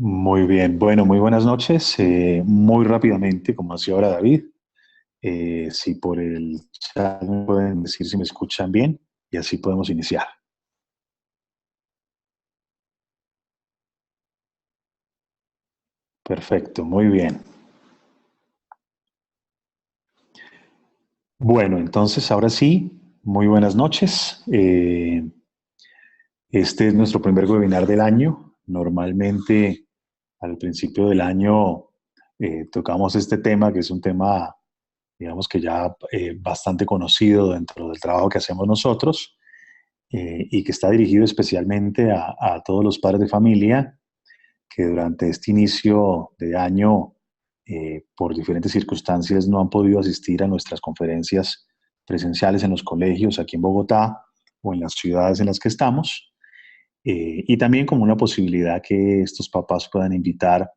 Muy bien, bueno, muy buenas noches. Muy rápidamente, como hacía ahora David, si por el chat me pueden decir si me escuchan bien y así podemos iniciar. Perfecto, muy bien. Bueno, entonces ahora sí, muy buenas noches. Este es nuestro primer webinar del año. Normalmente al principio del año tocamos este tema, que es un tema, digamos que ya bastante conocido dentro del trabajo que hacemos nosotros. Y que está dirigido especialmente a todos los padres de familia que durante este inicio de año, por diferentes circunstancias, no han podido asistir a nuestras conferencias presenciales en los colegios aquí en Bogotá o en las ciudades en las que estamos. Y también como una posibilidad que estos papás puedan invitar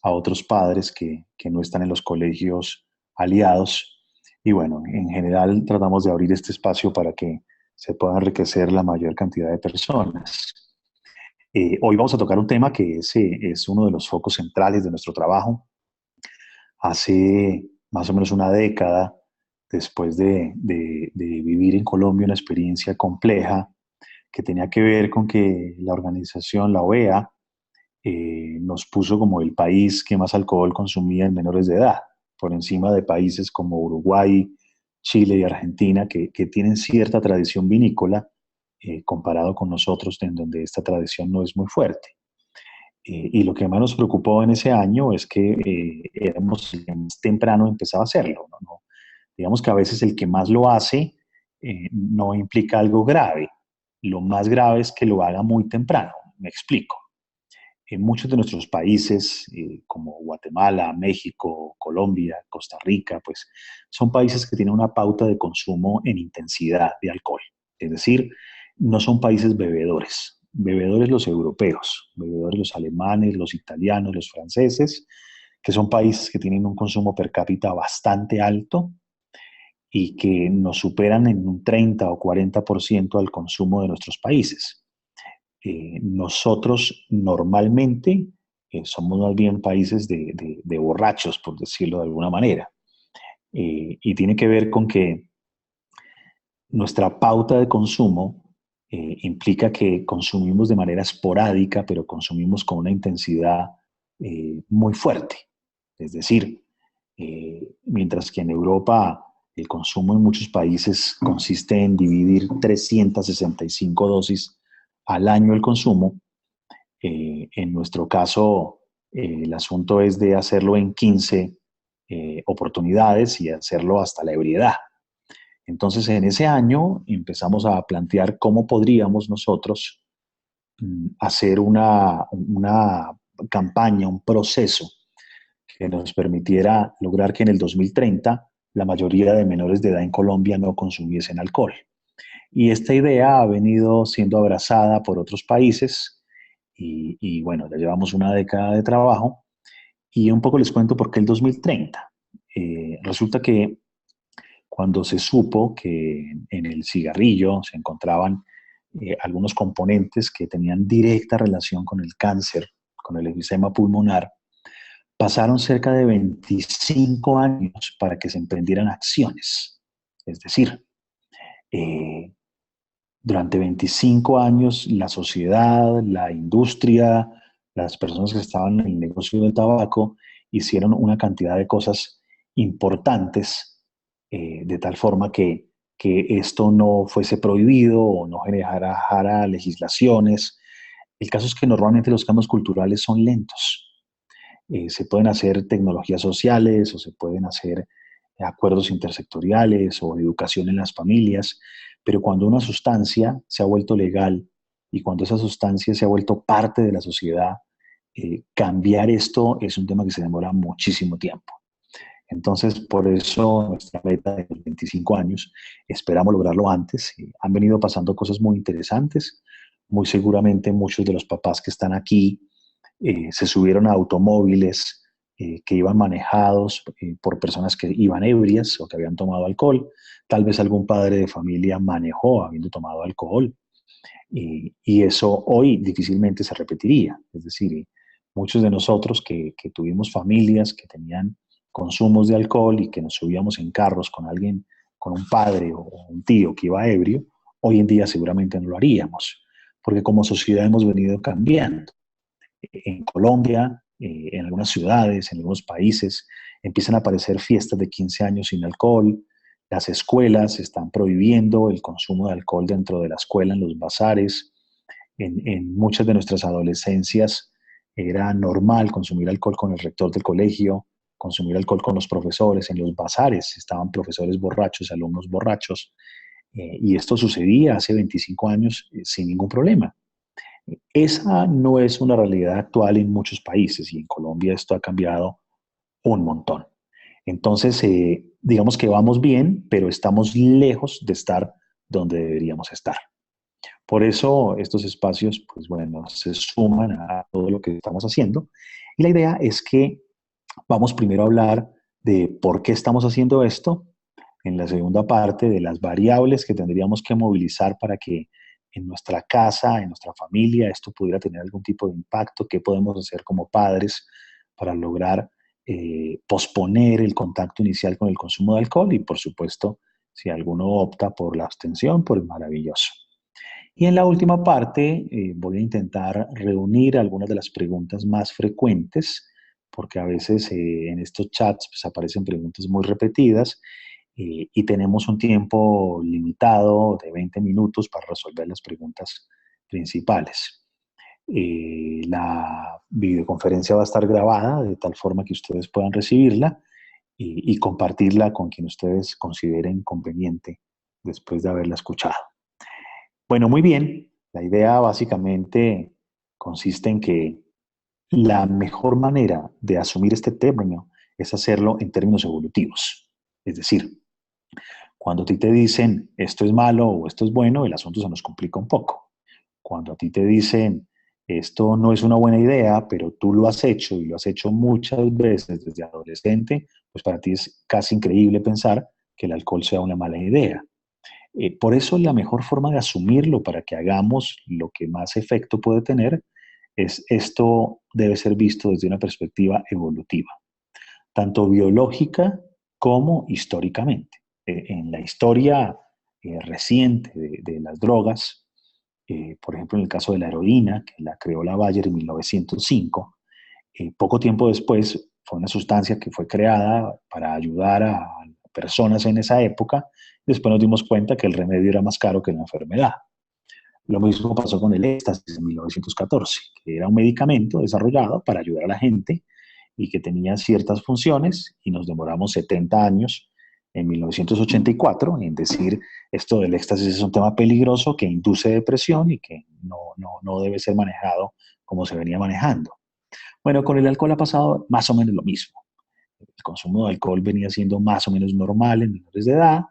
a otros padres que no están en los colegios aliados. Y bueno, en general tratamos de abrir este espacio para que se pueda enriquecer la mayor cantidad de personas. Hoy vamos a tocar un tema que es uno de los focos centrales de nuestro trabajo. Hace más o menos una década, después de vivir en Colombia una experiencia compleja que tenía que ver con que la organización, la OEA, nos puso como el país que más alcohol consumía en menores de edad, por encima de países como Uruguay, Chile y Argentina, que tienen cierta tradición vinícola comparado con nosotros, en donde esta tradición no es muy fuerte. Y lo que más nos preocupó en ese año es que éramos el que más temprano empezaba a hacerlo. ¿No? Digamos que a veces el que más lo hace no implica algo grave. Lo más grave es que lo haga muy temprano. Me explico. En muchos de nuestros países, como Guatemala, México, Colombia, Costa Rica, pues son países que tienen una pauta de consumo en intensidad de alcohol. Es decir, no son países bebedores. Bebedores los europeos, bebedores los alemanes, los italianos, los franceses, que son países que tienen un consumo per cápita bastante alto y que nos superan en un 30 o 40% al consumo de nuestros países. Nosotros normalmente somos más bien países de borrachos, por decirlo de alguna manera. Y tiene que ver con que nuestra pauta de consumo implica que consumimos de manera esporádica, pero consumimos con una intensidad muy fuerte. Es decir, mientras que en Europa el consumo en muchos países consiste en dividir 365 dosis al año el consumo, en nuestro caso el asunto es de hacerlo en 15 oportunidades y hacerlo hasta la ebriedad. Entonces, en ese año empezamos a plantear cómo podríamos nosotros hacer una campaña, un proceso que nos permitiera lograr que en el 2030 la mayoría de menores de edad en Colombia no consumiesen alcohol. Y esta idea ha venido siendo abrazada por otros países y bueno, ya llevamos una década de trabajo y un poco les cuento por qué el 2030. Resulta que cuando se supo que en el cigarrillo se encontraban algunos componentes que tenían directa relación con el cáncer, con el enfisema pulmonar, pasaron cerca de 25 años para que se emprendieran acciones. Es decir, eh, durante 25 años la sociedad, la industria, las personas que estaban en el negocio del tabaco hicieron una cantidad de cosas importantes de tal forma que esto no fuese prohibido o no generara legislaciones. El caso es que normalmente los cambios culturales son lentos. Se pueden hacer tecnologías sociales o se pueden hacer acuerdos intersectoriales o educación en las familias, pero cuando una sustancia se ha vuelto legal y cuando esa sustancia se ha vuelto parte de la sociedad, cambiar esto es un tema que se demora muchísimo tiempo. Entonces, por eso nuestra meta de 25 años, esperamos lograrlo antes. Han venido pasando cosas muy interesantes. Muy seguramente muchos de los papás que están aquí se subieron a automóviles que iban manejados por personas que iban ebrias o que habían tomado alcohol. Tal vez algún padre de familia manejó habiendo tomado alcohol. Y eso hoy difícilmente se repetiría. Es decir, muchos de nosotros que tuvimos familias que tenían consumos de alcohol y que nos subíamos en carros con alguien, con un padre o un tío que iba ebrio, hoy en día seguramente no lo haríamos, porque como sociedad hemos venido cambiando. En Colombia, en algunas ciudades, en algunos países, empiezan a aparecer fiestas de 15 años sin alcohol. Las escuelas están prohibiendo el consumo de alcohol dentro de la escuela, en los bazares. En muchas de nuestras adolescencias era normal consumir alcohol con el rector del colegio, consumir alcohol con los profesores. En los bazares estaban profesores borrachos, alumnos borrachos. Y esto sucedía hace 25 años sin ningún problema. Esa no es una realidad actual en muchos países y en Colombia esto ha cambiado un montón. Entonces, digamos que vamos bien, pero estamos lejos de estar donde deberíamos estar. Por eso estos espacios, pues bueno, se suman a todo lo que estamos haciendo. Y la idea es que vamos primero a hablar de por qué estamos haciendo esto, en la segunda parte de las variables que tendríamos que movilizar para que en nuestra casa, en nuestra familia, esto pudiera tener algún tipo de impacto, qué podemos hacer como padres para lograr posponer el contacto inicial con el consumo de alcohol y, por supuesto, si alguno opta por la abstención, pues maravilloso. Y en la última parte voy a intentar reunir algunas de las preguntas más frecuentes, porque a veces en estos chats pues, aparecen preguntas muy repetidas y tenemos un tiempo limitado de 20 minutos para resolver las preguntas principales. La videoconferencia va a estar grabada de tal forma que ustedes puedan recibirla y compartirla con quien ustedes consideren conveniente después de haberla escuchado. Bueno, muy bien. La idea básicamente consiste en que la mejor manera de asumir este término es hacerlo en términos evolutivos. Es decir, cuando a ti te dicen esto es malo o esto es bueno, el asunto se nos complica un poco. Cuando a ti te dicen esto no es una buena idea, pero tú lo has hecho y lo has hecho muchas veces desde adolescente, pues para ti es casi increíble pensar que el alcohol sea una mala idea. Por eso la mejor forma de asumirlo para que hagamos lo que más efecto puede tener es esto debe ser visto desde una perspectiva evolutiva, tanto biológica como históricamente. En la historia reciente de las drogas, por ejemplo, en el caso de la heroína, que la creó la Bayer en 1905, poco tiempo después fue una sustancia que fue creada para ayudar a personas en esa época. Después nos dimos cuenta que el remedio era más caro que la enfermedad. Lo mismo pasó con el éxtasis en 1914, que era un medicamento desarrollado para ayudar a la gente y que tenía ciertas funciones y nos demoramos 70 años en 1984 en decir esto del éxtasis es un tema peligroso que induce depresión y que no debe ser manejado como se venía manejando. Bueno, con el alcohol ha pasado más o menos lo mismo. El consumo de alcohol venía siendo más o menos normal en menores de edad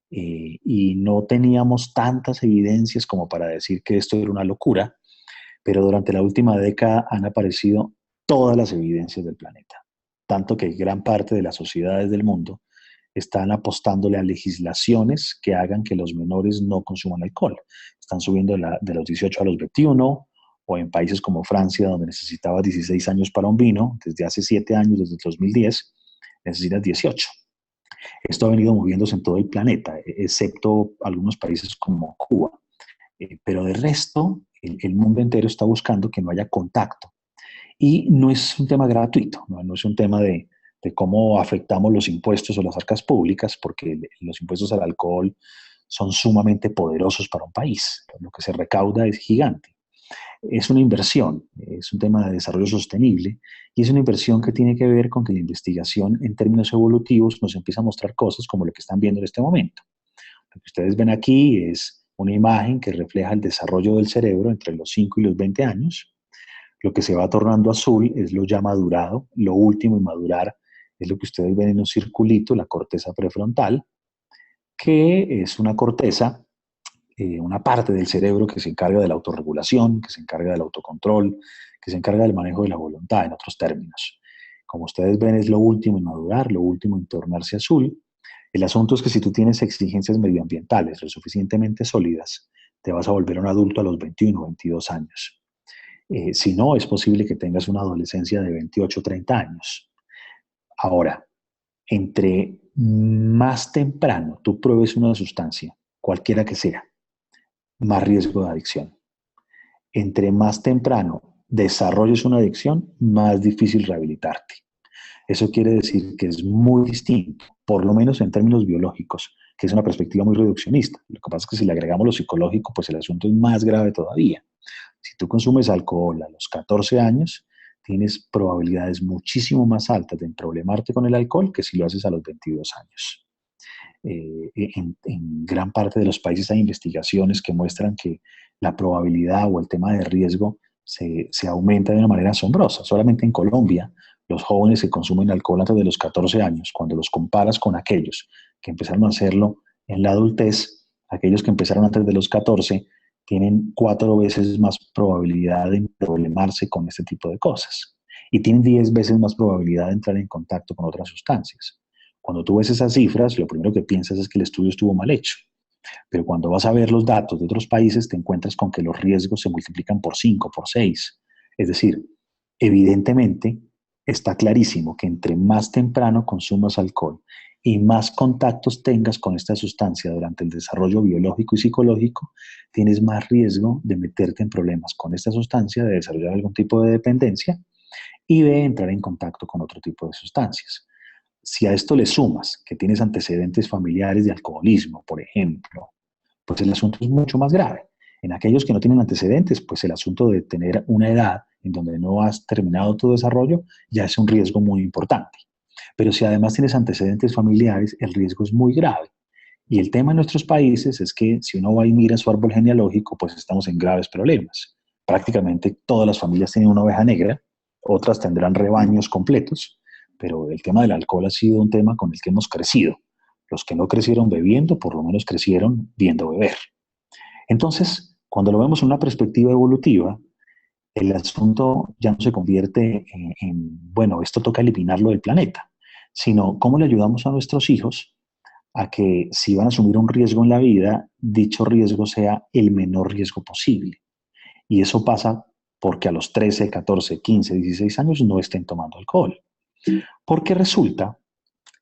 y no teníamos tantas evidencias como para decir que esto era una locura, pero durante la última década han aparecido todas las evidencias del planeta, tanto que gran parte de las sociedades del mundo están apostándole a legislaciones que hagan que los menores no consuman alcohol. Están subiendo de los 18 a los 21, o en países como Francia, donde necesitabas 16 años para un vino, desde hace 7 años, desde el 2010, necesitas 18. Esto ha venido moviéndose en todo el planeta, excepto algunos países como Cuba. Pero de resto, el mundo entero está buscando que no haya contacto. Y no es un tema gratuito, no es un tema de cómo afectamos los impuestos o las arcas públicas, porque los impuestos al alcohol son sumamente poderosos para un país. Lo que se recauda es gigante. Es una inversión, es un tema de desarrollo sostenible y es una inversión que tiene que ver con que la investigación en términos evolutivos nos empieza a mostrar cosas como lo que están viendo en este momento. Lo que ustedes ven aquí es una imagen que refleja el desarrollo del cerebro entre los 5 y los 20 años. Lo que se va tornando azul es lo ya madurado, lo último en madurar es lo que ustedes ven en un circulito, la corteza prefrontal, que es una corteza, una parte del cerebro que se encarga de la autorregulación, que se encarga del autocontrol, que se encarga del manejo de la voluntad, en otros términos. Como ustedes ven, es lo último en madurar, lo último en tornarse azul. El asunto es que si tú tienes exigencias medioambientales lo suficientemente sólidas, te vas a volver un adulto a los 21 o 22 años. Si no, es posible que tengas una adolescencia de 28 o 30 años. Ahora, entre más temprano tú pruebes una sustancia, cualquiera que sea, más riesgo de adicción. Entre más temprano desarrolles una adicción, más difícil rehabilitarte. Eso quiere decir que es muy distinto, por lo menos en términos biológicos, que es una perspectiva muy reduccionista. Lo que pasa es que si le agregamos lo psicológico, pues el asunto es más grave todavía. Si tú consumes alcohol a los 14 años, tienes probabilidades muchísimo más altas de problemarte con el alcohol que si lo haces a los 22 años. En gran parte de los países hay investigaciones que muestran que la probabilidad o el tema de riesgo se aumenta de una manera asombrosa. Solamente en Colombia, los jóvenes que consumen alcohol antes de los 14 años, cuando los comparas con aquellos que empezaron a hacerlo en la adultez, aquellos que empezaron antes de los 14, tienen 4 veces más probabilidad de problemarse con este tipo de cosas. Y tienen 10 veces más probabilidad de entrar en contacto con otras sustancias. Cuando tú ves esas cifras, lo primero que piensas es que el estudio estuvo mal hecho. Pero cuando vas a ver los datos de otros países, te encuentras con que los riesgos se multiplican por 5, por 6. Es decir, evidentemente está clarísimo que entre más temprano consumas alcohol y más contactos tengas con esta sustancia durante el desarrollo biológico y psicológico, tienes más riesgo de meterte en problemas con esta sustancia, de desarrollar algún tipo de dependencia y de entrar en contacto con otro tipo de sustancias. Si a esto le sumas que tienes antecedentes familiares de alcoholismo, por ejemplo, pues el asunto es mucho más grave. En aquellos que no tienen antecedentes, pues el asunto de tener una edad en donde no has terminado tu desarrollo ya es un riesgo muy importante. Pero si además tienes antecedentes familiares, el riesgo es muy grave. Y el tema en nuestros países es que si uno va y mira su árbol genealógico, pues estamos en graves problemas. Prácticamente todas las familias tienen una oveja negra, otras tendrán rebaños completos, pero el tema del alcohol ha sido un tema con el que hemos crecido. Los que no crecieron bebiendo, por lo menos crecieron viendo beber. Entonces, cuando lo vemos en una perspectiva evolutiva, el asunto ya no se convierte bueno, esto toca eliminarlo del planeta, sino cómo le ayudamos a nuestros hijos a que si van a asumir un riesgo en la vida, dicho riesgo sea el menor riesgo posible. Y eso pasa porque a los 13, 14, 15, 16 años no estén tomando alcohol. Porque resulta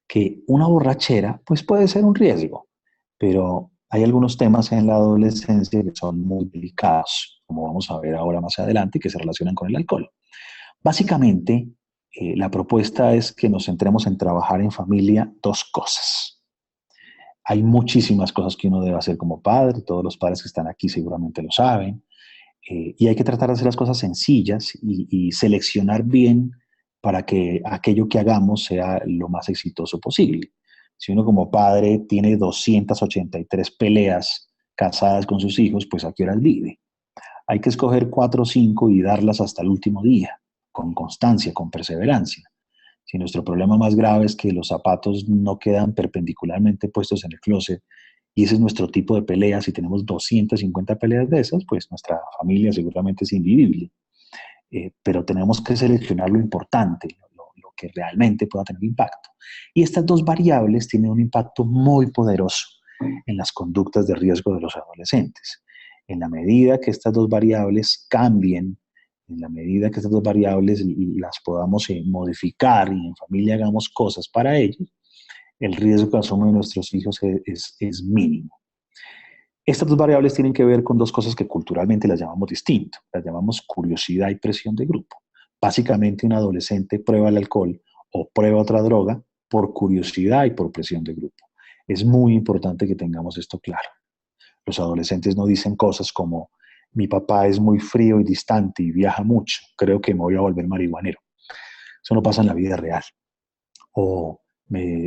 que una borrachera pues puede ser un riesgo, pero hay algunos temas en la adolescencia que son muy delicados, como vamos a ver ahora más adelante, que se relacionan con el alcohol. Básicamente, la propuesta es que nos centremos en trabajar en familia dos cosas. Hay muchísimas cosas que uno debe hacer como padre, todos los padres que están aquí seguramente lo saben, y hay que tratar de hacer las cosas sencillas y seleccionar bien para que aquello que hagamos sea lo más exitoso posible. Si uno como padre tiene 283 peleas casadas con sus hijos, pues a qué horas vive. Hay que escoger 4 o 5 y darlas hasta el último día, con constancia, con perseverancia. Si nuestro problema más grave es que los zapatos no quedan perpendicularmente puestos en el closet y ese es nuestro tipo de peleas, si tenemos 250 peleas de esas, pues nuestra familia seguramente es invivible. Pero tenemos que seleccionar lo importante, lo que realmente pueda tener impacto. Y estas dos variables tienen un impacto muy poderoso en las conductas de riesgo de los adolescentes. En la medida que estas dos variables cambien, en la medida que estas dos variables las podamos modificar y en familia hagamos cosas para ellos, el riesgo que asumen nuestros hijos es mínimo. Estas dos variables tienen que ver con dos cosas que culturalmente las llamamos distinto, las llamamos curiosidad y presión de grupo. Básicamente un adolescente prueba el alcohol o prueba otra droga por curiosidad y por presión de grupo. Es muy importante que tengamos esto claro. Los adolescentes no dicen cosas como mi papá es muy frío y distante y viaja mucho, creo que me voy a volver marihuanero. Eso no pasa en la vida real. O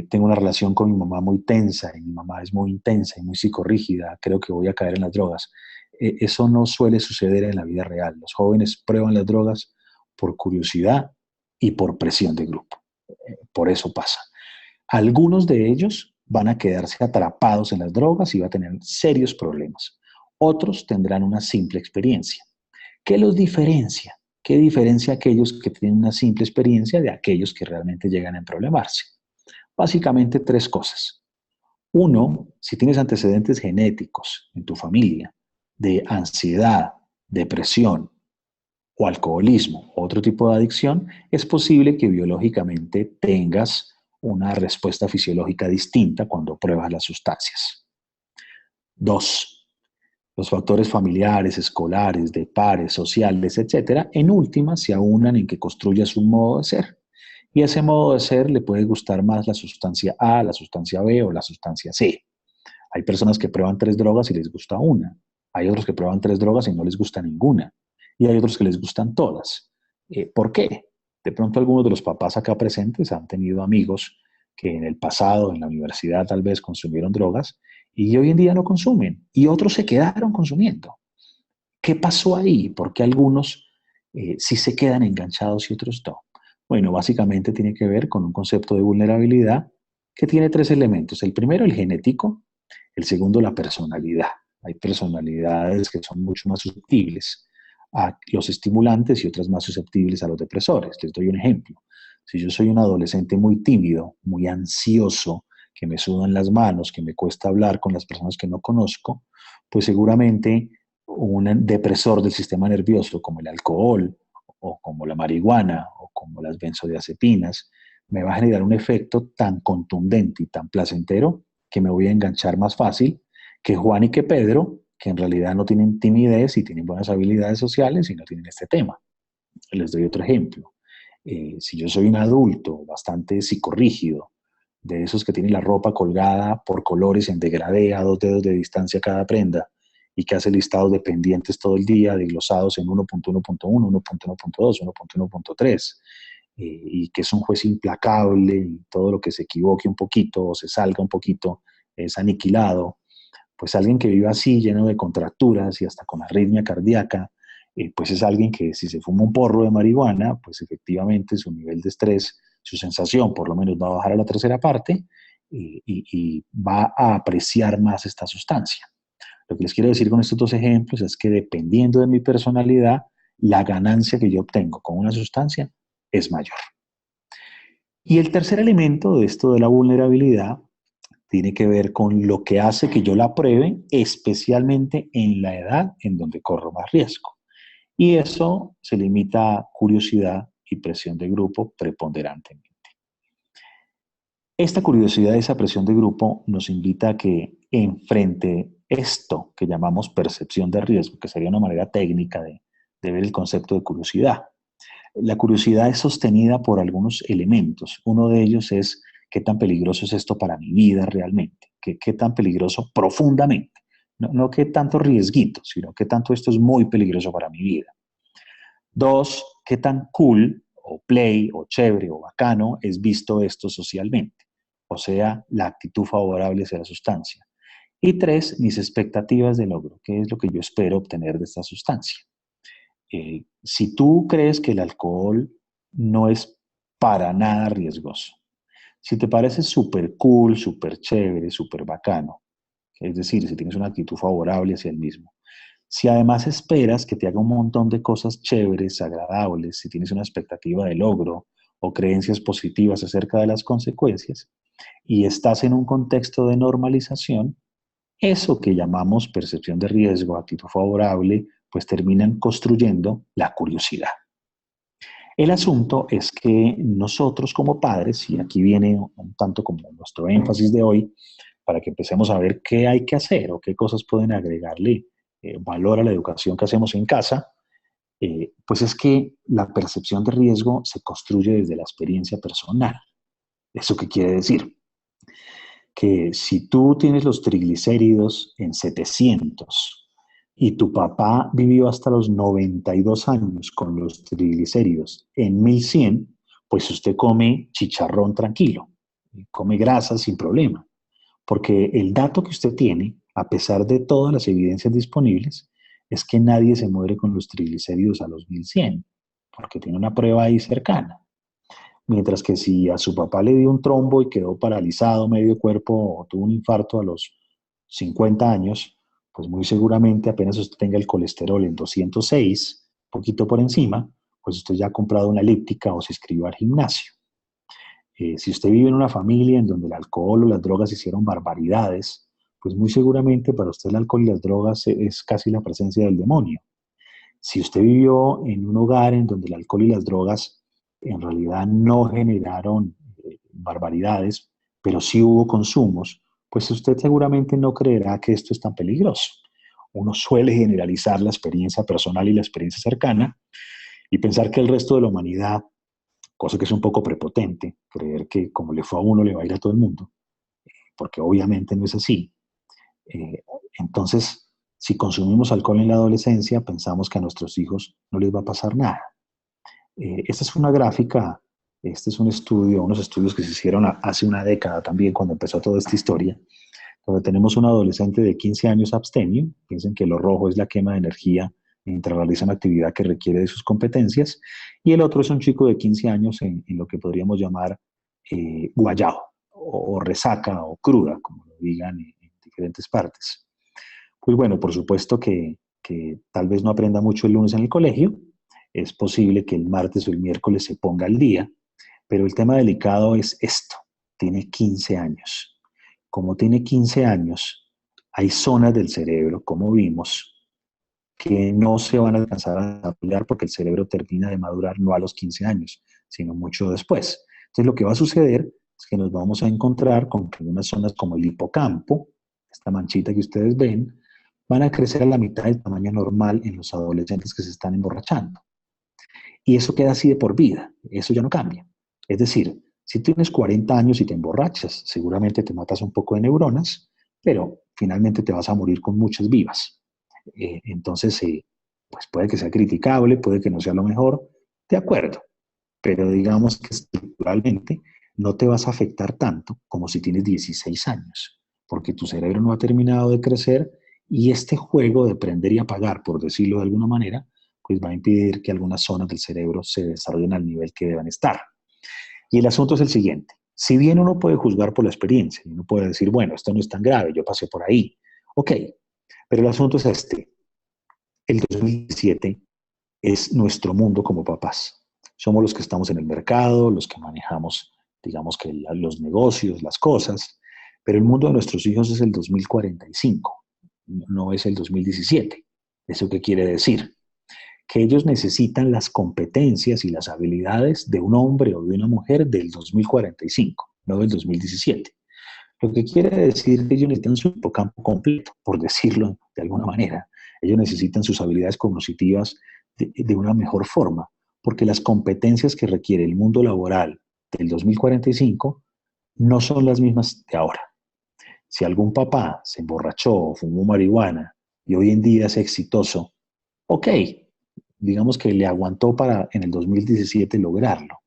tengo una relación con mi mamá muy tensa y mi mamá es muy intensa y muy psicorrígida, creo que voy a caer en las drogas. Eso no suele suceder en la vida real. Los jóvenes prueban las drogas por curiosidad y por presión de grupo. Por eso pasa. Algunos de ellos van a quedarse atrapados en las drogas y va a tener serios problemas. Otros tendrán una simple experiencia. ¿Qué los diferencia? ¿Qué diferencia aquellos que tienen una simple experiencia de aquellos que realmente llegan a problemarse? Básicamente 3 cosas. Uno, si tienes antecedentes genéticos en tu familia de ansiedad, depresión o alcoholismo, otro tipo de adicción, es posible que biológicamente tengas una respuesta fisiológica distinta cuando pruebas las sustancias. Dos, los factores familiares, escolares, de pares, sociales, etcétera, en última se aunan en que construyas un modo de ser. Y a ese modo de ser le puede gustar más la sustancia A, la sustancia B o la sustancia C. Hay personas que prueban 3 drogas y les gusta una. Hay otros que prueban 3 drogas y no les gusta ninguna. Y hay otros que les gustan todas. ¿Por qué? De pronto algunos de los papás acá presentes han tenido amigos que en el pasado, en la universidad tal vez, consumieron drogas y hoy en día no consumen. Y otros se quedaron consumiendo. ¿Qué pasó ahí? ¿Por qué algunos sí se quedan enganchados y otros no? Bueno, básicamente tiene que ver con un concepto de vulnerabilidad que tiene 3 elementos. El primero, el genético. El segundo, la personalidad. Hay personalidades que son mucho más susceptibles a los estimulantes y otras más susceptibles a los depresores. Les doy un ejemplo. Si yo soy un adolescente muy tímido, muy ansioso, que me sudan las manos, que me cuesta hablar con las personas que no conozco, pues seguramente un depresor del sistema nervioso como el alcohol o como la marihuana o como las benzodiazepinas me va a generar un efecto tan contundente y tan placentero que me voy a enganchar más fácil que Juan y que Pedro, que en realidad no tienen timidez y tienen buenas habilidades sociales y no tienen este tema. Les doy otro ejemplo. Si yo soy un adulto bastante psicorrígido, de esos que tienen la ropa colgada por colores en degradé a 2 dedos de distancia cada prenda y que hace listados de pendientes todo el día, desglosados en 1.1.1, 1.1.2, 1.1.3, y que es un juez implacable y todo lo que se equivoque un poquito o se salga un poquito es aniquilado, pues alguien que vive así, lleno de contracturas y hasta con arritmia cardíaca, pues es alguien que si se fuma un porro de marihuana, pues efectivamente su nivel de estrés, su sensación por lo menos va a bajar a la tercera parte y va a apreciar más esta sustancia. Lo que les quiero decir con estos 2 ejemplos es que dependiendo de mi personalidad, la ganancia que yo obtengo con una sustancia es mayor. Y el tercer elemento de esto de la vulnerabilidad tiene que ver con lo que hace que yo la pruebe, especialmente en la edad en donde corro más riesgo. Y eso se limita a curiosidad y presión de grupo preponderantemente. Esta curiosidad y esa presión de grupo nos invita a que enfrente esto que llamamos percepción de riesgo, que sería una manera técnica de ver el concepto de curiosidad. La curiosidad es sostenida por algunos elementos. Uno de ellos es qué tan peligroso es esto para mi vida realmente, qué tan peligroso profundamente. No qué tanto riesguito, sino qué tanto esto es muy peligroso para mi vida. Dos, qué tan cool o play o chévere o bacano es visto esto socialmente, o sea, la actitud favorable hacia la sustancia. Y tres, mis expectativas de logro, qué es lo que yo espero obtener de esta sustancia. Si tú crees que el alcohol no es para nada riesgoso, si te parece súper cool, súper chévere, súper bacano, es decir, si tienes una actitud favorable hacia el mismo, si además esperas que te haga un montón de cosas chéveres, agradables, si tienes una expectativa de logro o creencias positivas acerca de las consecuencias y estás en un contexto de normalización, eso que llamamos percepción de riesgo, actitud favorable, pues terminan construyendo la curiosidad. El asunto es que nosotros como padres, y aquí viene un tanto como nuestro énfasis de hoy, para que empecemos a ver qué hay que hacer o qué cosas pueden agregarle valor a la educación que hacemos en casa, pues es que la percepción de riesgo se construye desde la experiencia personal. ¿Eso qué quiere decir? Que si tú tienes los triglicéridos en 700 y tu papá vivió hasta los 92 años con los triglicéridos en 1100, pues usted come chicharrón tranquilo, come grasa sin problema, porque el dato que usted tiene, a pesar de todas las evidencias disponibles, es que nadie se muere con los triglicéridos a los 1100, porque tiene una prueba ahí cercana. Mientras que si a su papá le dio un trombo y quedó paralizado medio cuerpo o tuvo un infarto a los 50 años, pues muy seguramente apenas usted tenga el colesterol en 206, poquito por encima, pues usted ya ha comprado una elíptica o se inscribió al gimnasio. Si usted vive en una familia en donde el alcohol o las drogas hicieron barbaridades, pues muy seguramente para usted el alcohol y las drogas es casi la presencia del demonio. Si usted vivió en un hogar en donde el alcohol y las drogas en realidad no generaron barbaridades, pero sí hubo consumos, pues usted seguramente no creerá que esto es tan peligroso. Uno suele generalizar la experiencia personal y la experiencia cercana y pensar que el resto de la humanidad, cosa que es un poco prepotente, creer que como le fue a uno le va a ir a todo el mundo, porque obviamente no es así. Eh, entonces, si consumimos alcohol en la adolescencia, pensamos que a nuestros hijos no les va a pasar nada. Esta es una gráfica, este es un estudio, unos estudios que se hicieron hace una década también, cuando empezó toda esta historia, donde tenemos un adolescente de 15 años abstemio, piensen que lo rojo es la quema de energía mientras realiza una actividad que requiere de sus competencias, y el otro es un chico de 15 años en lo que podríamos llamar guayao, o resaca, o cruda, como lo digan en diferentes partes. Pues bueno, por supuesto que tal vez no aprenda mucho el lunes en el colegio, es posible que el martes o el miércoles se ponga al día, pero el tema delicado es esto, tiene 15 años. Como tiene 15 años, hay zonas del cerebro, como vimos, que no se van a alcanzar a desarrollar porque el cerebro termina de madurar no a los 15 años, sino mucho después. Entonces lo que va a suceder es que nos vamos a encontrar con que unas zonas como el hipocampo, esta manchita que ustedes ven, van a crecer a la mitad del tamaño normal en los adolescentes que se están emborrachando. Y eso queda así de por vida, eso ya no cambia. Es decir, si tienes 40 años y te emborrachas, seguramente te matas un poco de neuronas, pero finalmente te vas a morir con muchas vivas. Entonces, pues puede que sea criticable, puede que no sea lo mejor, de acuerdo, pero digamos que estructuralmente no te vas a afectar tanto como si tienes 16 años, porque tu cerebro no ha terminado de crecer y este juego de prender y apagar, por decirlo de alguna manera, pues va a impedir que algunas zonas del cerebro se desarrollen al nivel que deban estar. Y el asunto es el siguiente. Si bien uno puede juzgar por la experiencia, y uno puede decir, bueno, esto no es tan grave, yo pasé por ahí. Ok, pero el asunto es este. El 2017 es nuestro mundo como papás. Somos los que estamos en el mercado, los que manejamos, digamos que los negocios, las cosas, pero el mundo de nuestros hijos es el 2045, no es el 2017. ¿Eso qué quiere decir? Que ellos necesitan las competencias y las habilidades de un hombre o de una mujer del 2045, no del 2017. Lo que quiere decir que ellos necesitan su hipocampo completo, por decirlo de alguna manera. Ellos necesitan sus habilidades cognitivas de una mejor forma, porque las competencias que requiere el mundo laboral del 2045 no son las mismas de ahora. Si algún papá se emborrachó o fumó marihuana y hoy en día es exitoso, ok, digamos que le aguantó para en el 2017 lograrlo,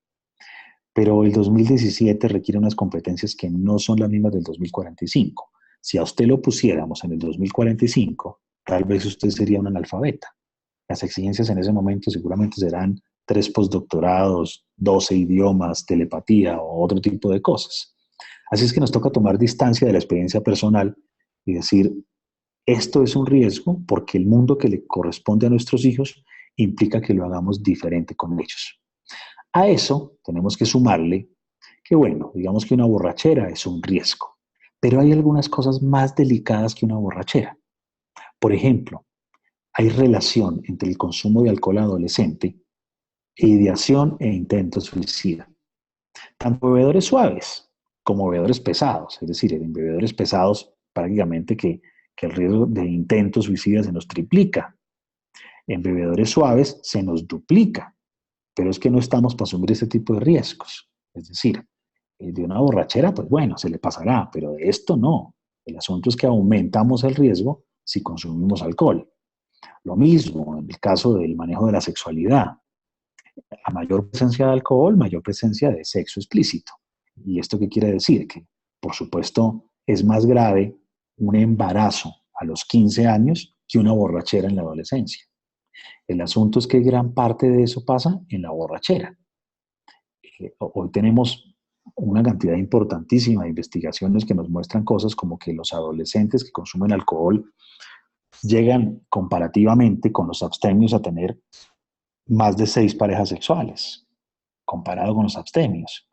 pero el 2017 requiere unas competencias que no son las mismas del 2045. Si a usted lo pusiéramos en el 2045, tal vez usted sería un analfabeta. Las exigencias en ese momento seguramente serán 3 postdoctorados, 12 idiomas, telepatía o otro tipo de cosas. Así es que nos toca tomar distancia de la experiencia personal y decir, esto es un riesgo porque el mundo que le corresponde a nuestros hijos implica que lo hagamos diferente con ellos. A eso tenemos que sumarle que, bueno, digamos que una borrachera es un riesgo, pero hay algunas cosas más delicadas que una borrachera. Por ejemplo, hay relación entre el consumo de alcohol adolescente e ideación e intento suicida. Tanto bebedores suaves como bebedores pesados, es decir, en bebedores pesados prácticamente que el riesgo de intento suicida se nos triplica. En bebedores suaves se nos duplica, pero es que no estamos para asumir ese tipo de riesgos. Es decir, de una borrachera, pues bueno, se le pasará, pero de esto no. El asunto es que aumentamos el riesgo si consumimos alcohol. Lo mismo en el caso del manejo de la sexualidad. A mayor presencia de alcohol, mayor presencia de sexo explícito. ¿Y esto qué quiere decir? Que, por supuesto, es más grave un embarazo a los 15 años que una borrachera en la adolescencia. El asunto es que gran parte de eso pasa en la borrachera. Hoy tenemos una cantidad importantísima de investigaciones que nos muestran cosas como que los adolescentes que consumen alcohol llegan comparativamente con los abstemios a tener más de 6 parejas sexuales, comparado con los abstemios.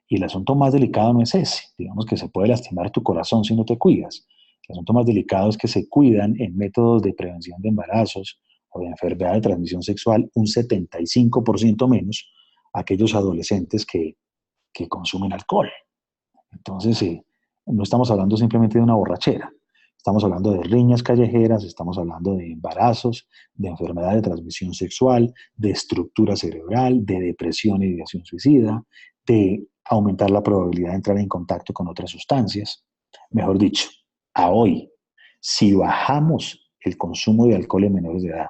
Y el asunto más delicado no es ese. Digamos que se puede lastimar tu corazón si no te cuidas. El asunto más delicado es que se cuidan en métodos de prevención de embarazos o de enfermedad de transmisión sexual un 75% menos aquellos adolescentes que consumen alcohol. Entonces, no estamos hablando simplemente de una borrachera, estamos hablando de riñas callejeras, estamos hablando de embarazos, de enfermedad de transmisión sexual, de estructura cerebral, de depresión y ideación suicida, de aumentar la probabilidad de entrar en contacto con otras sustancias. Mejor dicho, a hoy, si bajamos el consumo de alcohol en menores de edad,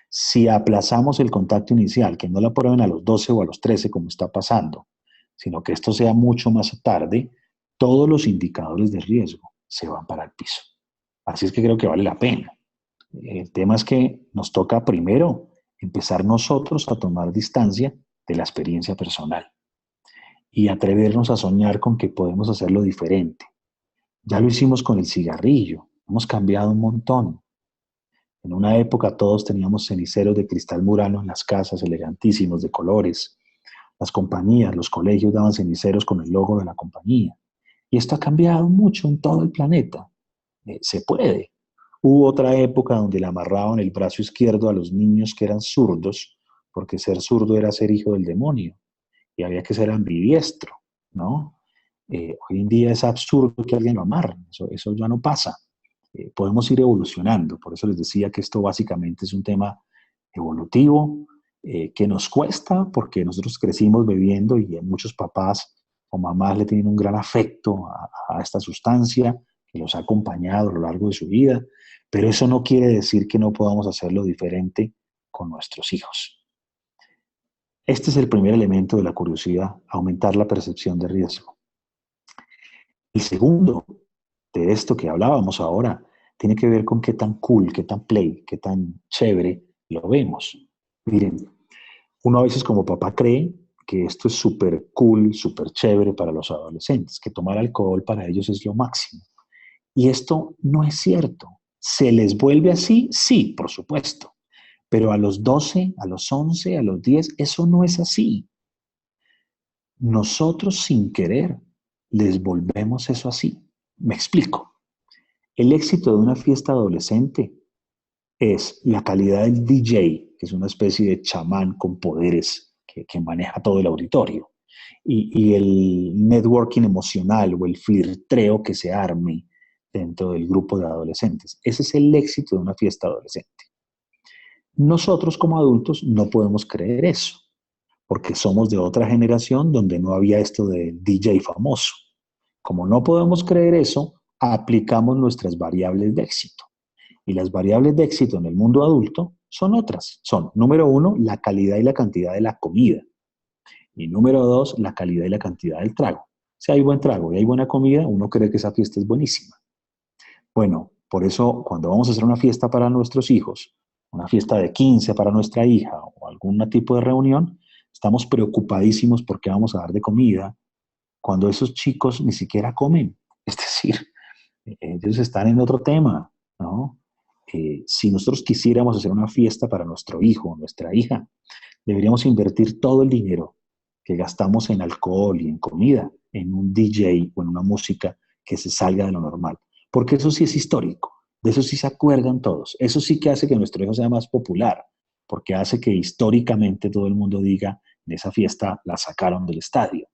si aplazamos el contacto inicial, que no la prueben a los 12 o a los 13 como está pasando, sino que esto sea mucho más tarde, todos los indicadores de riesgo se van para el piso. Así es que creo que vale la pena. El tema es que nos toca primero empezar nosotros a tomar distancia de la experiencia personal y atrevernos a soñar con que podemos hacerlo diferente. Ya lo hicimos con el cigarrillo, hemos cambiado un montón. En una época todos teníamos ceniceros de cristal murano en las casas, elegantísimos, de colores. Las compañías, los colegios daban ceniceros con el logo de la compañía. Y esto ha cambiado mucho en todo el planeta. Se puede. Hubo otra época donde le amarraban el brazo izquierdo a los niños que eran zurdos, porque ser zurdo era ser hijo del demonio. Y había que ser ambidiestro, ¿no? Hoy en día es absurdo que alguien lo amarre. Eso ya no pasa. Podemos ir evolucionando. Por eso les decía que esto básicamente es un tema evolutivo, que nos cuesta porque nosotros crecimos bebiendo y muchos papás o mamás le tienen un gran afecto a esta sustancia que los ha acompañado a lo largo de su vida, pero eso no quiere decir que no podamos hacerlo diferente con nuestros hijos. Este es el primer elemento de la curiosidad, aumentar la percepción de riesgo. El segundo de esto que hablábamos ahora tiene que ver con qué tan cool, qué tan play, qué tan chévere lo vemos. Miren, uno a veces como papá cree que esto es súper cool, súper chévere para los adolescentes, que tomar alcohol para ellos es lo máximo. Y esto no es cierto. ¿Se les vuelve así? Sí, por supuesto. Pero a los 12, a los 11, a los 10, eso no es así. Nosotros sin querer les volvemos eso así. Me explico. El éxito de una fiesta adolescente es la calidad del DJ, que es una especie de chamán con poderes que maneja todo el auditorio, y el networking emocional o el flirtreo que se arme dentro del grupo de adolescentes. Ese es el éxito de una fiesta adolescente. Nosotros como adultos no podemos creer eso, porque somos de otra generación donde no había esto de DJ famoso. Como no podemos creer eso, aplicamos nuestras variables de éxito. Y las variables de éxito en el mundo adulto son otras. Son, número uno, la calidad y la cantidad de la comida. Y número dos, la calidad y la cantidad del trago. Si hay buen trago y hay buena comida, uno cree que esa fiesta es buenísima. Bueno, por eso cuando vamos a hacer una fiesta para nuestros hijos, una fiesta de 15 para nuestra hija o algún tipo de reunión, estamos preocupadísimos porque vamos a dar de comida cuando esos chicos ni siquiera comen. Es decir, ellos están en otro tema, ¿no? Si nosotros quisiéramos hacer una fiesta para nuestro hijo o nuestra hija, deberíamos invertir todo el dinero que gastamos en alcohol y en comida, en un DJ o en una música que se salga de lo normal. Porque eso sí es histórico, de eso sí se acuerdan todos. Eso sí que hace que nuestro hijo sea más popular, porque hace que históricamente todo el mundo diga, en esa fiesta la sacaron del estadio.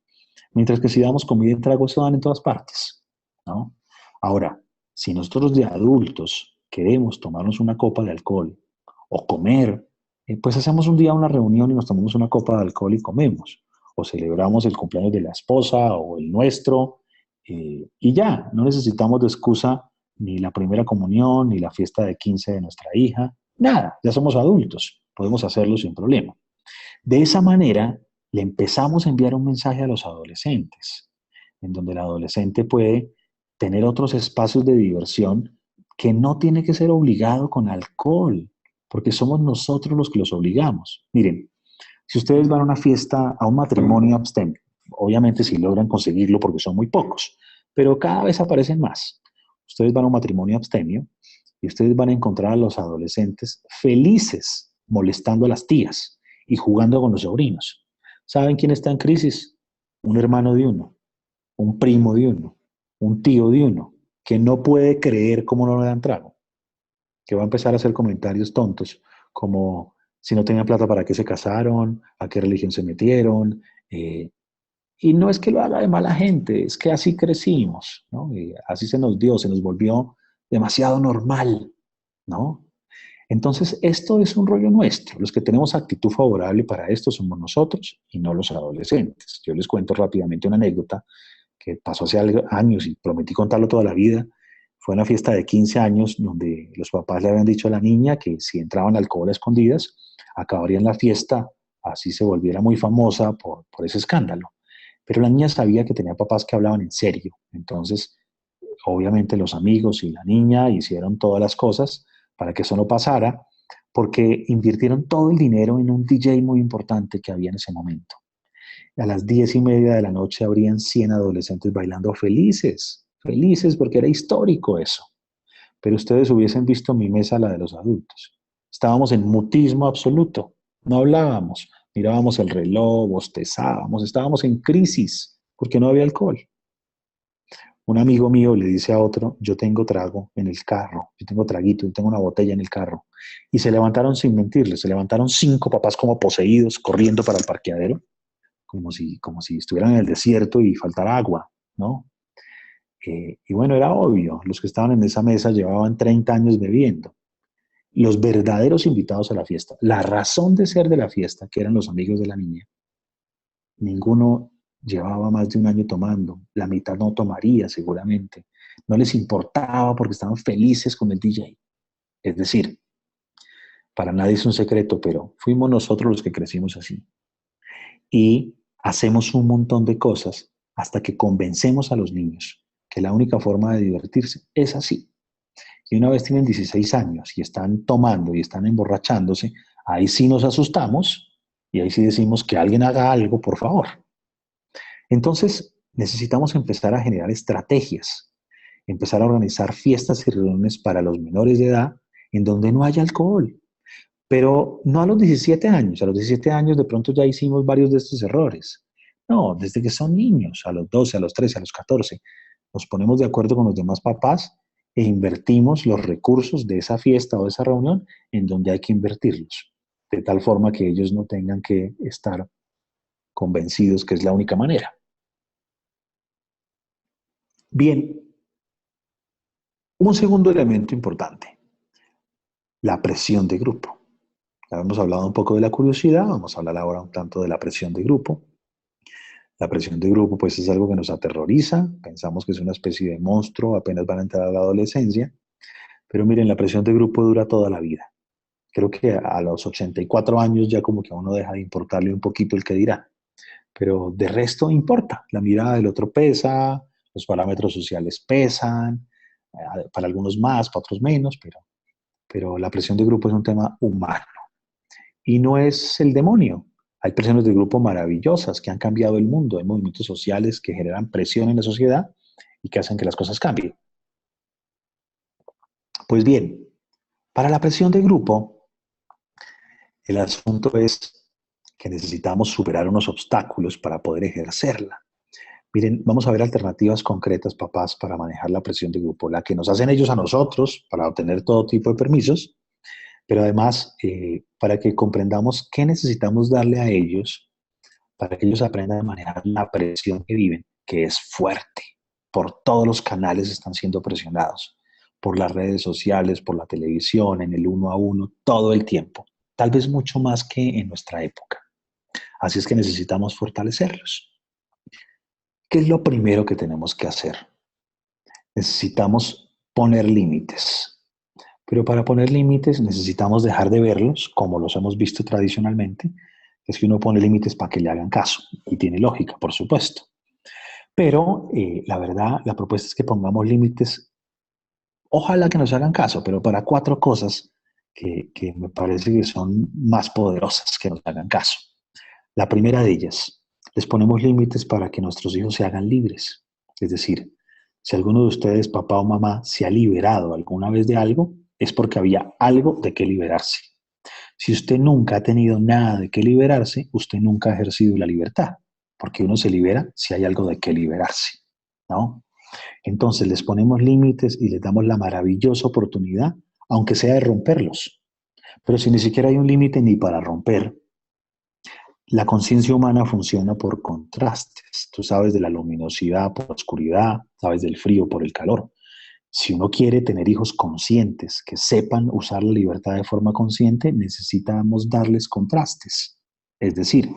Mientras que si damos comida y trago, se dan en todas partes, ¿no? Ahora, si nosotros de adultos queremos tomarnos una copa de alcohol o comer, pues hacemos un día una reunión y nos tomamos una copa de alcohol y comemos. O celebramos el cumpleaños de la esposa o el nuestro, y ya, no necesitamos de excusa ni la primera comunión, ni la fiesta de 15 de nuestra hija, nada, ya somos adultos, podemos hacerlo sin problema. De esa manera, le empezamos a enviar un mensaje a los adolescentes, en donde el adolescente puede tener otros espacios de diversión que no tiene que ser obligado con alcohol, porque somos nosotros los que los obligamos. Miren, si ustedes van a una fiesta, a un matrimonio abstemio, obviamente si logran conseguirlo porque son muy pocos, pero cada vez aparecen más. Ustedes van a un matrimonio abstemio y ustedes van a encontrar a los adolescentes felices molestando a las tías y jugando con los sobrinos. ¿Saben quién está en crisis? Un hermano de uno, un primo de uno, un tío de uno, que no puede creer cómo no le dan trago, que va a empezar a hacer comentarios tontos, como si no tenían plata, ¿para qué se casaron? ¿A qué religión se metieron? Eh, y no es que lo haga de mala gente, es que así crecimos, ¿no? Y así se nos dio, se nos volvió demasiado normal, ¿no? Entonces, esto es un rollo nuestro. Los que tenemos actitud favorable para esto somos nosotros y no los adolescentes. Yo les cuento rápidamente una anécdota que pasó hace años y prometí contarlo toda la vida. Fue una fiesta de 15 años donde los papás le habían dicho a la niña que si entraban alcohol a escondidas, acabarían la fiesta, así se volviera muy famosa por ese escándalo. Pero la niña sabía que tenía papás que hablaban en serio. Entonces, obviamente los amigos y la niña hicieron todas las cosas para que eso no pasara, porque invirtieron todo el dinero en un DJ muy importante que había en ese momento. A las 10:30 de la noche habrían 100 adolescentes bailando felices, felices porque era histórico eso. Pero ustedes hubiesen visto mi mesa, la de los adultos. Estábamos en mutismo absoluto, no hablábamos, mirábamos el reloj, bostezábamos, estábamos en crisis porque no había alcohol. Un amigo mío le dice a otro, yo tengo trago en el carro, yo tengo traguito, yo tengo una botella en el carro. Y se levantaron sin mentirle, se levantaron 5 papás como poseídos, corriendo para el parqueadero, como si estuvieran en el desierto y faltara agua, ¿no? Y bueno, era obvio, los que estaban en esa mesa llevaban 30 años bebiendo. Los verdaderos invitados a la fiesta, la razón de ser de la fiesta, que eran los amigos de la niña, ninguno llevaba más de un año tomando, la mitad no tomaría seguramente, no les importaba porque estaban felices con el DJ. Es decir, para nadie es un secreto, pero fuimos nosotros los que crecimos así. Y hacemos un montón de cosas hasta que convencemos a los niños que la única forma de divertirse es así. Y una vez tienen 16 años y están tomando y están emborrachándose, ahí sí nos asustamos y ahí sí decimos que alguien haga algo, por favor. Entonces, necesitamos empezar a generar estrategias, empezar a organizar fiestas y reuniones para los menores de edad en donde no haya alcohol. Pero no a los 17 años, a los 17 años de pronto ya hicimos varios de estos errores. No, desde que son niños, a los 12, a los 13, a los 14, nos ponemos de acuerdo con los demás papás e invertimos los recursos de esa fiesta o de esa reunión en donde hay que invertirlos, de tal forma que ellos no tengan que estar convencidos que es la única manera. Bien, un segundo elemento importante, la presión de grupo. Ya hemos hablado un poco de la curiosidad, vamos a hablar ahora un tanto de la presión de grupo. La presión de grupo pues es algo que nos aterroriza, pensamos que es una especie de monstruo, apenas van a entrar a la adolescencia, pero miren, la presión de grupo dura toda la vida. Creo que a los 84 años ya como que a uno deja de importarle un poquito el que dirá, pero de resto importa, la mirada del otro pesa, los parámetros sociales pesan, para algunos más, para otros menos, pero la presión de grupo es un tema humano y no es el demonio. Hay presiones de grupo maravillosas que han cambiado el mundo. Hay movimientos sociales que generan presión en la sociedad y que hacen que las cosas cambien. Pues bien, para la presión de grupo, el asunto es que necesitamos superar unos obstáculos para poder ejercerla. Miren, vamos a ver alternativas concretas, papás, para manejar la presión de grupo, la que nos hacen ellos a nosotros para obtener todo tipo de permisos, pero además para que comprendamos qué necesitamos darle a ellos para que ellos aprendan a manejar la presión que viven, que es fuerte. Por todos los canales están siendo presionados, por las redes sociales, por la televisión, en el uno a uno, todo el tiempo, tal vez mucho más que en nuestra época. Así es que necesitamos fortalecerlos. ¿Qué es lo primero que tenemos que hacer? Necesitamos poner límites. Pero para poner límites necesitamos dejar de verlos como los hemos visto tradicionalmente. Es que uno pone límites para que le hagan caso. Y tiene lógica, por supuesto. Pero la verdad, la propuesta es que pongamos límites, ojalá que nos hagan caso, pero para 4 cosas que me parece que son más poderosas que nos hagan caso. La primera de ellas, les ponemos límites para que nuestros hijos se hagan libres. Es decir, si alguno de ustedes, papá o mamá, se ha liberado alguna vez de algo, es porque había algo de qué liberarse. Si usted nunca ha tenido nada de qué liberarse, usted nunca ha ejercido la libertad, porque uno se libera si hay algo de qué liberarse, ¿no? Entonces les ponemos límites y les damos la maravillosa oportunidad, aunque sea de romperlos. Pero si ni siquiera hay un límite ni para romper, la conciencia humana funciona por contrastes. Tú sabes de la luminosidad por la oscuridad, sabes del frío por el calor. Si uno quiere tener hijos conscientes, que sepan usar la libertad de forma consciente, necesitamos darles contrastes. Es decir,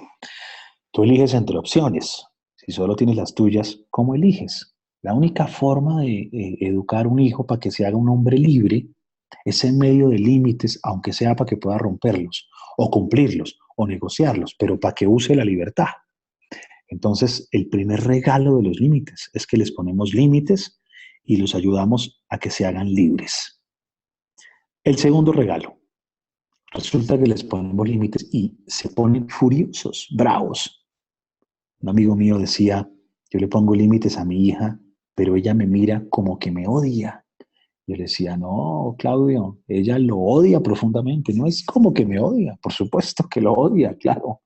tú eliges entre opciones. Si solo tienes las tuyas, ¿cómo eliges? La única forma de educar a un hijo para que se haga un hombre libre es en medio de límites, aunque sea para que pueda romperlos, o cumplirlos, o negociarlos, pero para que use la libertad. Entonces, el primer regalo de los límites es que les ponemos límites y los ayudamos a que se hagan libres. El segundo regalo, resulta que les ponemos límites y se ponen furiosos, bravos. Un amigo mío decía, yo le pongo límites a mi hija, pero ella me mira como que me odia. Yo le decía, no, Claudio, ella lo odia profundamente, no es como que me odia, por supuesto que lo odia, claro.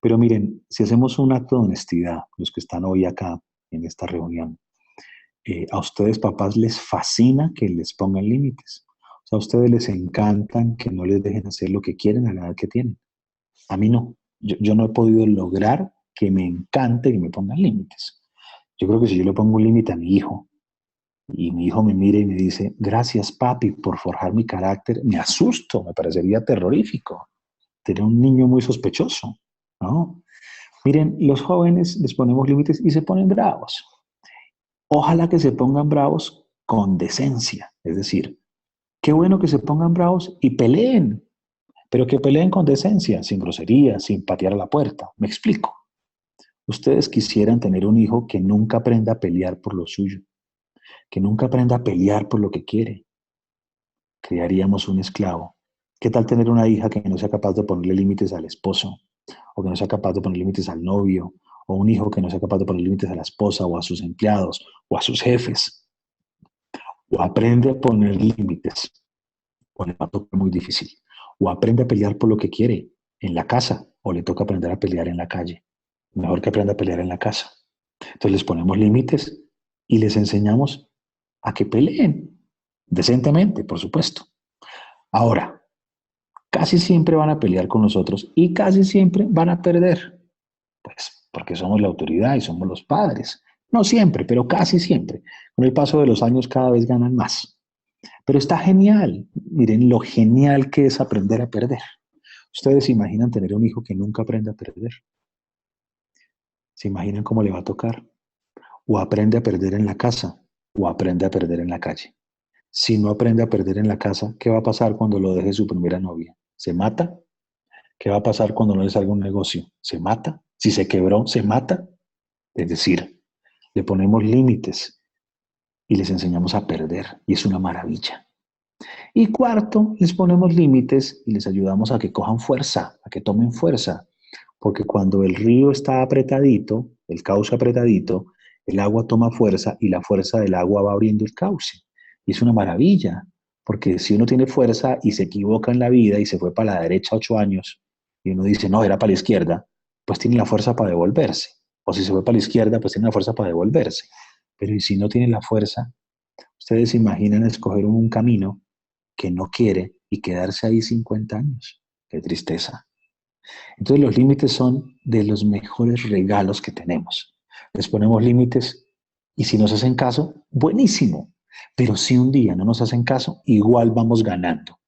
Pero miren, si hacemos un acto de honestidad, los que están hoy acá en esta reunión, a ustedes papás les fascina que les pongan límites. O sea, a ustedes les encantan que no les dejen hacer lo que quieren a la edad que tienen. A mí no. Yo no he podido lograr que me encante que me pongan límites. Yo creo que si yo le pongo un límite a mi hijo y mi hijo me mira y me dice, gracias papi por forjar mi carácter, me asusto, me parecería terrorífico. Tener un niño muy sospechoso, ¿no? Miren, los jóvenes les ponemos límites y se ponen bravos. Ojalá que se pongan bravos con decencia, es decir, qué bueno que se pongan bravos y peleen, pero que peleen con decencia, sin grosería, sin patear a la puerta. Me explico. Ustedes quisieran tener un hijo que nunca aprenda a pelear por lo suyo, que nunca aprenda a pelear por lo que quiere. Crearíamos un esclavo. ¿Qué tal tener una hija que no sea capaz de ponerle límites al esposo, o que no sea capaz de poner límites al novio, o un hijo que no sea capaz de poner límites a la esposa, o a sus empleados, o a sus jefes? O aprende a poner límites, o le va a tocar muy difícil. O aprende a pelear por lo que quiere en la casa, o le toca aprender a pelear en la calle. Mejor que aprenda a pelear en la casa. Entonces les ponemos límites y les enseñamos a que peleen, decentemente, por supuesto. Ahora, casi siempre van a pelear con nosotros y casi siempre van a perder. Pues porque somos la autoridad y somos los padres. No siempre, pero casi siempre. Con el paso de los años cada vez ganan más. Pero está genial. Miren lo genial que es aprender a perder. Ustedes se imaginan tener un hijo que nunca aprenda a perder. ¿Se imaginan cómo le va a tocar? O aprende a perder en la casa o aprende a perder en la calle. Si no aprende a perder en la casa, ¿qué va a pasar cuando lo deje su primera novia? ¿Se mata? ¿Qué va a pasar cuando no le salga un negocio? ¿Se mata? Si se quebró, ¿se mata? Es decir, le ponemos límites y les enseñamos a perder y es una maravilla. Y cuarto, les ponemos límites y les ayudamos a que cojan fuerza, a que tomen fuerza, porque cuando el río está apretadito, el cauce apretadito, el agua toma fuerza y la fuerza del agua va abriendo el cauce. Y es una maravilla, porque si uno tiene fuerza y se equivoca en la vida y se fue para la derecha 8 años y uno dice, no, era para la izquierda, pues tiene la fuerza para devolverse. O si se fue para la izquierda, pues tiene la fuerza para devolverse. Pero ¿y si no tiene la fuerza? Ustedes se imaginan escoger un camino que no quiere y quedarse ahí 50 años. Qué tristeza. Entonces los límites son de los mejores regalos que tenemos. Les ponemos límites y si nos hacen caso, buenísimo. Pero si un día no nos hacen caso, igual vamos ganando.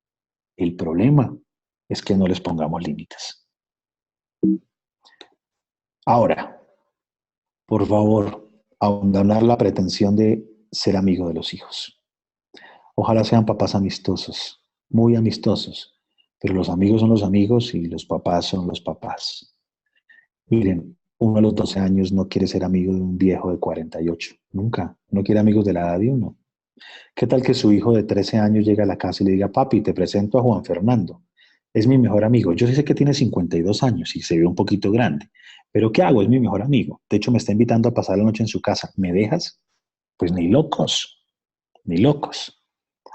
El problema es que no les pongamos límites. Ahora, por favor, abandonar la pretensión de ser amigo de los hijos. Ojalá sean papás amistosos, muy amistosos, pero los amigos son los amigos y los papás son los papás. Miren, uno a los 12 años no quiere ser amigo de un viejo de 48, nunca. No quiere amigos de la edad de uno. ¿Qué tal que su hijo de 13 años llegue a la casa y le diga, papi, te presento a Juan Fernando? Es mi mejor amigo. Yo sí sé que tiene 52 años y se ve un poquito grande, pero ¿qué hago? Es mi mejor amigo. De hecho, me está invitando a pasar la noche en su casa. ¿Me dejas? Pues ni locos, ni locos.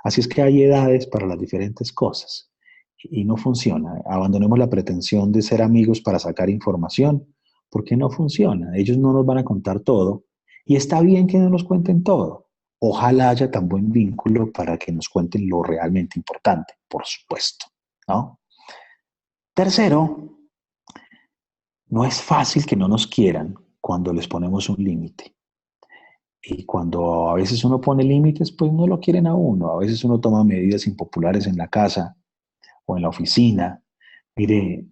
Así es que hay edades para las diferentes cosas y no funciona. Abandonemos la pretensión de ser amigos para sacar información, porque no funciona. Ellos no nos van a contar todo y está bien que no nos cuenten todo. Ojalá haya tan buen vínculo para que nos cuenten lo realmente importante, por supuesto. ¿no? Tercero, no es fácil que no nos quieran cuando les ponemos un límite. Y cuando a veces uno pone límites, pues no lo quieren a uno. A veces uno toma medidas impopulares en la casa o en la oficina. Mire,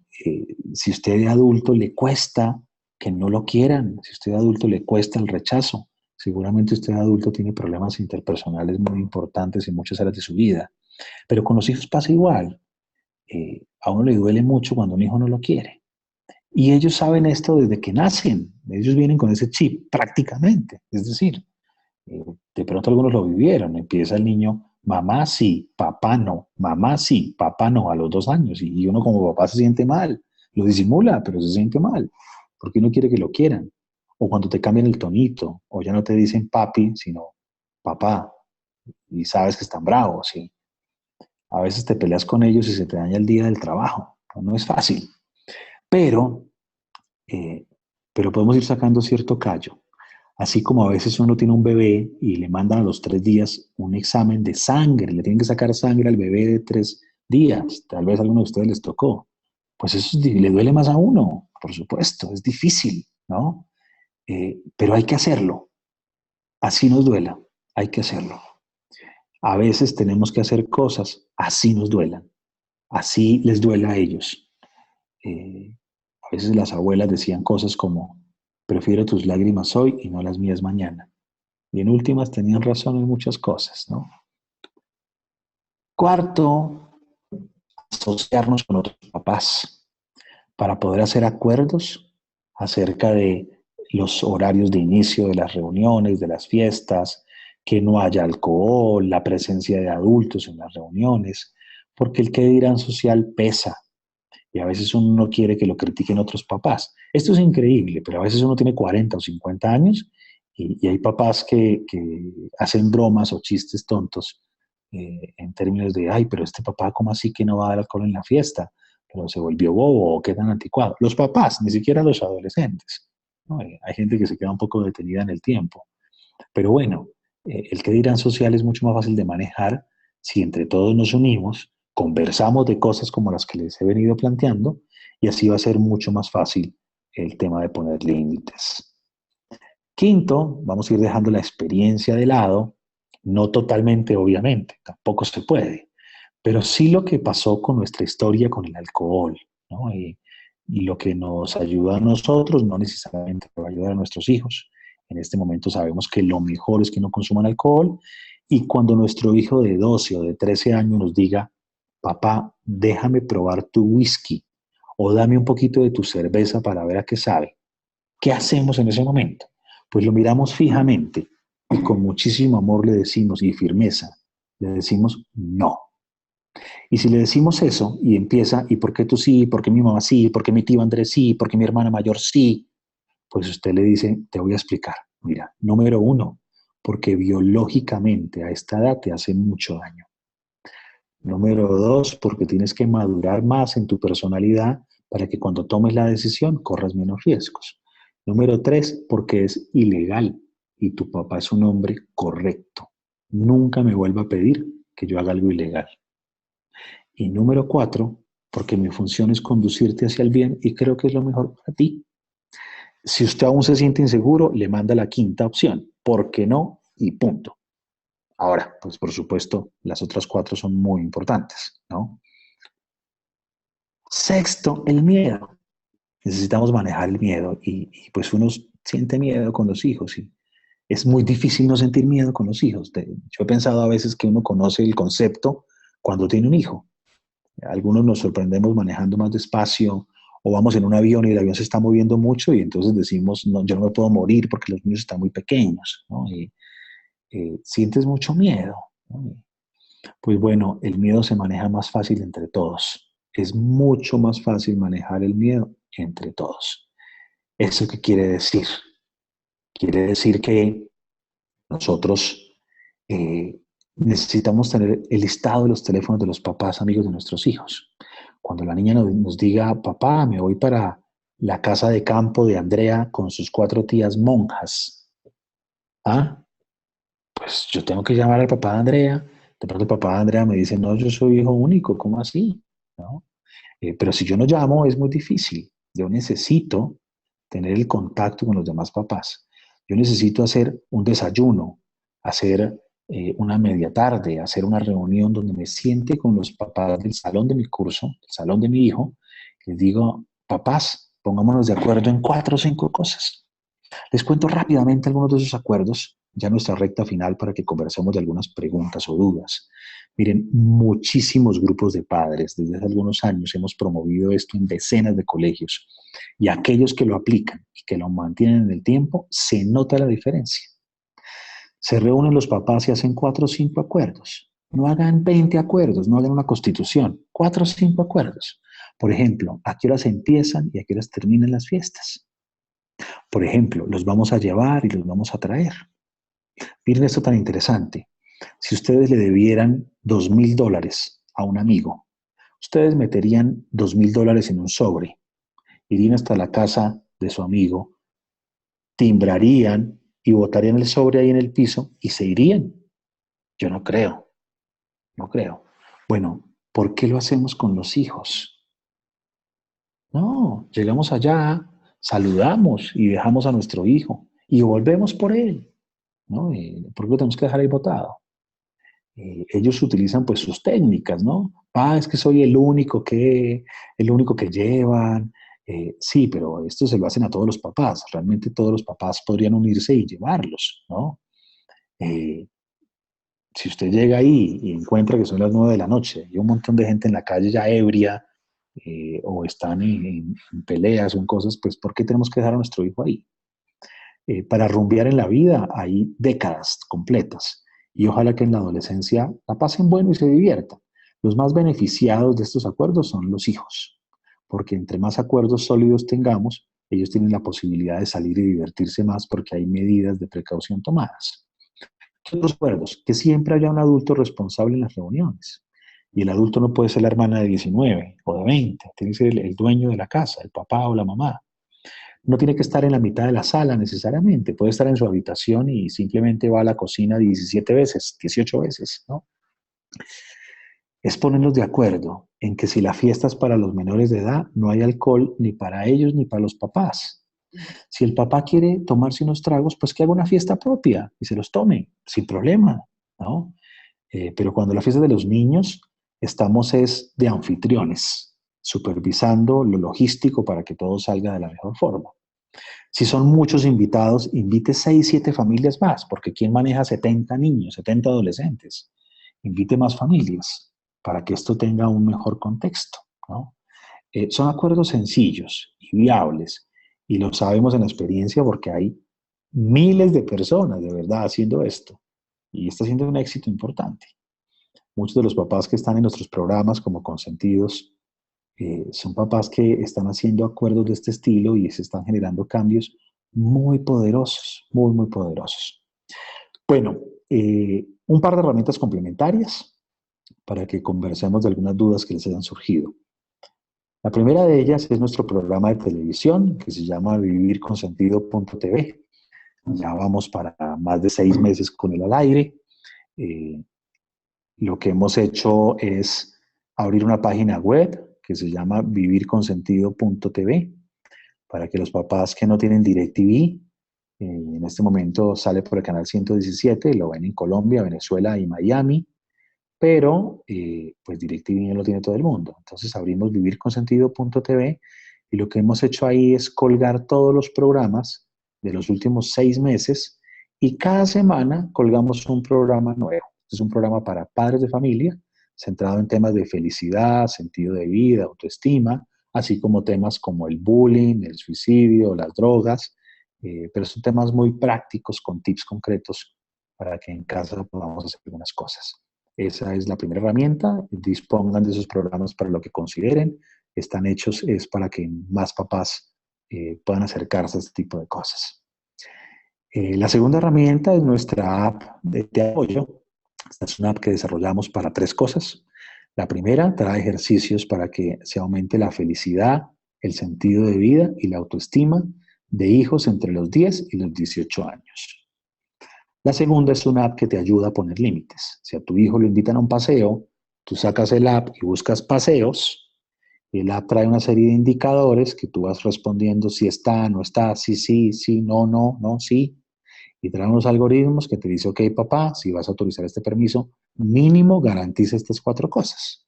si usted de adulto le cuesta que no lo quieran, si usted de adulto le cuesta el rechazo, seguramente usted de adulto tiene problemas interpersonales muy importantes en muchas áreas de su vida. Pero con los hijos pasa igual. A uno le duele mucho cuando un hijo no lo quiere. Y ellos saben esto desde que nacen. Ellos vienen con ese chip prácticamente. Es decir, de pronto algunos lo vivieron. Empieza el niño, mamá sí, papá no, mamá sí, papá no, a los 2 años. Y uno como papá se siente mal. Lo disimula, pero se siente mal. Porque uno quiere que lo quieran. O cuando te cambian el tonito, o ya no te dicen papi, sino papá. Y sabes que están bravos, ¿sí? A veces te peleas con ellos y se te daña el día del trabajo. No es fácil. Pero, eh, pero podemos ir sacando cierto callo. Así como a veces uno tiene un bebé y le mandan a los 3 días un examen de sangre, le tienen que sacar sangre al bebé de 3 días, tal vez a alguno de ustedes les tocó. Pues eso le duele más a uno, por supuesto, es difícil, ¿no? Pero hay que hacerlo, así nos duela, hay que hacerlo. A veces tenemos que hacer cosas, así nos duelan, así les duela a ellos. A veces las abuelas decían cosas como, prefiero tus lágrimas hoy y no las mías mañana. Y en últimas tenían razón en muchas cosas, ¿no? Cuarto, asociarnos con otros papás para poder hacer acuerdos acerca de los horarios de inicio de las reuniones, de las fiestas, que no haya alcohol, la presencia de adultos en las reuniones, porque el que dirán social pesa y a veces uno no quiere que lo critiquen otros papás. Esto es increíble, pero a veces uno tiene 40 o 50 años y hay papás que hacen bromas o chistes tontos en términos de, ay, pero este papá, ¿cómo así que no va a dar alcohol en la fiesta? Pero se volvió bobo o qué tan anticuado. Los papás, ni siquiera los adolescentes, ¿no? Hay gente que se queda un poco detenida en el tiempo. Pero bueno, el que dirán social es mucho más fácil de manejar si entre todos nos unimos, conversamos de cosas como las que les he venido planteando y así va a ser mucho más fácil el tema de poner límites. Quinto, vamos a ir dejando la experiencia de lado, no totalmente, obviamente, tampoco se puede, pero sí lo que pasó con nuestra historia con el alcohol, ¿no? Y lo que nos ayuda a nosotros no necesariamente va a ayudar a nuestros hijos. En este momento sabemos que lo mejor es que no consuman alcohol y cuando nuestro hijo de 12 o de 13 años nos diga, papá, déjame probar tu whisky o dame un poquito de tu cerveza para ver a qué sabe, ¿qué hacemos en ese momento? Pues lo miramos fijamente y con muchísimo amor le decimos y firmeza, le decimos no. Y si le decimos eso y empieza, ¿y por qué tú sí? ¿Por qué mi mamá sí? ¿Por qué mi tío Andrés sí? ¿Por qué mi hermana mayor sí? Pues usted le dice, te voy a explicar. Mira, número uno, porque biológicamente a esta edad te hace mucho daño. Número dos, porque tienes que madurar más en tu personalidad para que cuando tomes la decisión corras menos riesgos. Número tres, porque es ilegal y tu papá es un hombre correcto. Nunca me vuelva a pedir que yo haga algo ilegal. Y número cuatro, porque mi función es conducirte hacia el bien y creo que es lo mejor para ti. Si usted aún se siente inseguro, le manda la quinta opción. ¿Por qué no? Y punto. Ahora, pues por supuesto, las otras cuatro son muy importantes, ¿no? Sexto, el miedo. Necesitamos manejar el miedo y pues uno siente miedo con los hijos y es muy difícil no sentir miedo con los hijos. Yo he pensado a veces que uno conoce el concepto cuando tiene un hijo. Algunos nos sorprendemos manejando más despacio o vamos en un avión y el avión se está moviendo mucho y entonces decimos, no, yo no me puedo morir porque los niños están muy pequeños, ¿no? Y sientes mucho miedo, ¿no? Pues bueno, el miedo se maneja más fácil entre todos. Es mucho más fácil manejar el miedo entre todos. ¿Eso qué quiere decir? Quiere decir que nosotros necesitamos tener el listado de los teléfonos de los papás amigos de nuestros hijos. Cuando la niña nos diga, papá, me voy para la casa de campo de Andrea con sus 4 tías monjas. ¿Ah? Pues yo tengo que llamar al papá de Andrea. De pronto el papá de Andrea me dice, no, yo soy hijo único, ¿cómo así? ¿no? Pero si yo no llamo es muy difícil. Yo necesito tener el contacto con los demás papás. Yo necesito hacer un desayuno, hacer una media tarde, hacer una reunión donde me siente con los papás del salón de mi curso, del salón de mi hijo. Les digo, papás, pongámonos de acuerdo en 4 o 5 cosas. Les cuento rápidamente algunos de esos acuerdos, ya nuestra recta final para que conversemos de algunas preguntas o dudas. Miren, muchísimos grupos de padres desde hace algunos años hemos promovido esto en decenas de colegios y aquellos que lo aplican y que lo mantienen en el tiempo, se nota la diferencia. Se reúnen los papás y hacen 4 o 5 acuerdos. No hagan 20 acuerdos, no hagan una constitución, 4 o 5 acuerdos. Por ejemplo, ¿a qué horas empiezan y a qué horas terminan las fiestas? Por ejemplo, los vamos a llevar y los vamos a traer. Miren esto tan interesante. Si ustedes le debieran $2,000 a un amigo, ustedes meterían $2,000 en un sobre, irían hasta la casa de su amigo, timbrarían y botarían el sobre ahí en el piso y se irían. Yo no creo, no creo. Bueno, ¿por qué lo hacemos con los hijos? No, llegamos allá, saludamos y dejamos a nuestro hijo y volvemos por él, ¿no? ¿Por qué lo tenemos que dejar ahí botado? Ellos utilizan pues sus técnicas, ¿no? Es que soy el único que llevan. Sí, pero esto se lo hacen a todos los papás. Realmente todos los papás podrían unirse y llevarlos, ¿no? Eh, si usted llega ahí y encuentra que son las 9 de la noche y un montón de gente en la calle ya ebria o están en peleas o en cosas, pues ¿por qué tenemos que dejar a nuestro hijo ahí? Para rumbear en la vida hay décadas completas y ojalá que en la adolescencia la pasen bueno y se diviertan. Los más beneficiados de estos acuerdos son los hijos, porque entre más acuerdos sólidos tengamos, ellos tienen la posibilidad de salir y divertirse más porque hay medidas de precaución tomadas. ¿Qué otros acuerdos? Que siempre haya un adulto responsable en las reuniones. Y el adulto no puede ser la hermana de 19 o de 20, tiene que ser el dueño de la casa, el papá o la mamá. No tiene que estar en la mitad de la sala necesariamente, puede estar en su habitación y simplemente va a la cocina 17 veces, 18 veces, ¿no? Es ponernos de acuerdo en que si la fiesta es para los menores de edad, no hay alcohol ni para ellos ni para los papás. Si el papá quiere tomarse unos tragos, pues que haga una fiesta propia y se los tome, sin problema, ¿no? Pero cuando la fiesta es de los niños, estamos es de anfitriones, supervisando lo logístico para que todo salga de la mejor forma. Si son muchos invitados, invite 6, 7 familias más, porque ¿quién maneja 70 niños, 70 adolescentes? Invite más familias para que esto tenga un mejor contexto, ¿no? Son acuerdos sencillos y viables, y lo sabemos en la experiencia porque hay miles de personas de verdad haciendo esto, y está siendo un éxito importante. Muchos de los papás que están en nuestros programas como consentidos son papás que están haciendo acuerdos de este estilo y se están generando cambios muy poderosos, muy, muy poderosos. Bueno, un par de herramientas complementarias para que conversemos de algunas dudas que les hayan surgido. La primera de ellas es nuestro programa de televisión que se llama vivirconsentido.tv. Ya vamos para más de 6 meses con él al aire. Eh, lo que hemos hecho es abrir una página web que se llama vivirconsentido.tv para que los papás que no tienen DirecTV, en este momento sale por el canal 117, lo ven en Colombia, Venezuela y Miami, pero pues DirecTV no lo tiene todo el mundo. Entonces abrimos vivirconsentido.tv y lo que hemos hecho ahí es colgar todos los programas de los últimos 6 meses y cada semana colgamos un programa nuevo. Es un programa para padres de familia, centrado en temas de felicidad, sentido de vida, autoestima, así como temas como el bullying, el suicidio, las drogas, pero son temas muy prácticos con tips concretos para que en casa podamos hacer algunas cosas. Esa es la primera herramienta. Dispongan de esos programas para lo que consideren. Están hechos es para que más papás puedan acercarse a este tipo de cosas. La segunda herramienta es nuestra app de apoyo. Esta es una app que desarrollamos para 3 cosas. La primera trae ejercicios para que se aumente la felicidad, el sentido de vida y la autoestima de hijos entre los 10 y los 18 años. La segunda es una app que te ayuda a poner límites. Si a tu hijo lo invitan a un paseo, tú sacas el app y buscas paseos El app trae una serie de indicadores que tú vas respondiendo si está, no está, sí, sí, sí, no, no, no, sí. Y trae unos algoritmos que te dice, ok, papá, si vas a autorizar este permiso, mínimo garantiza estas cuatro cosas.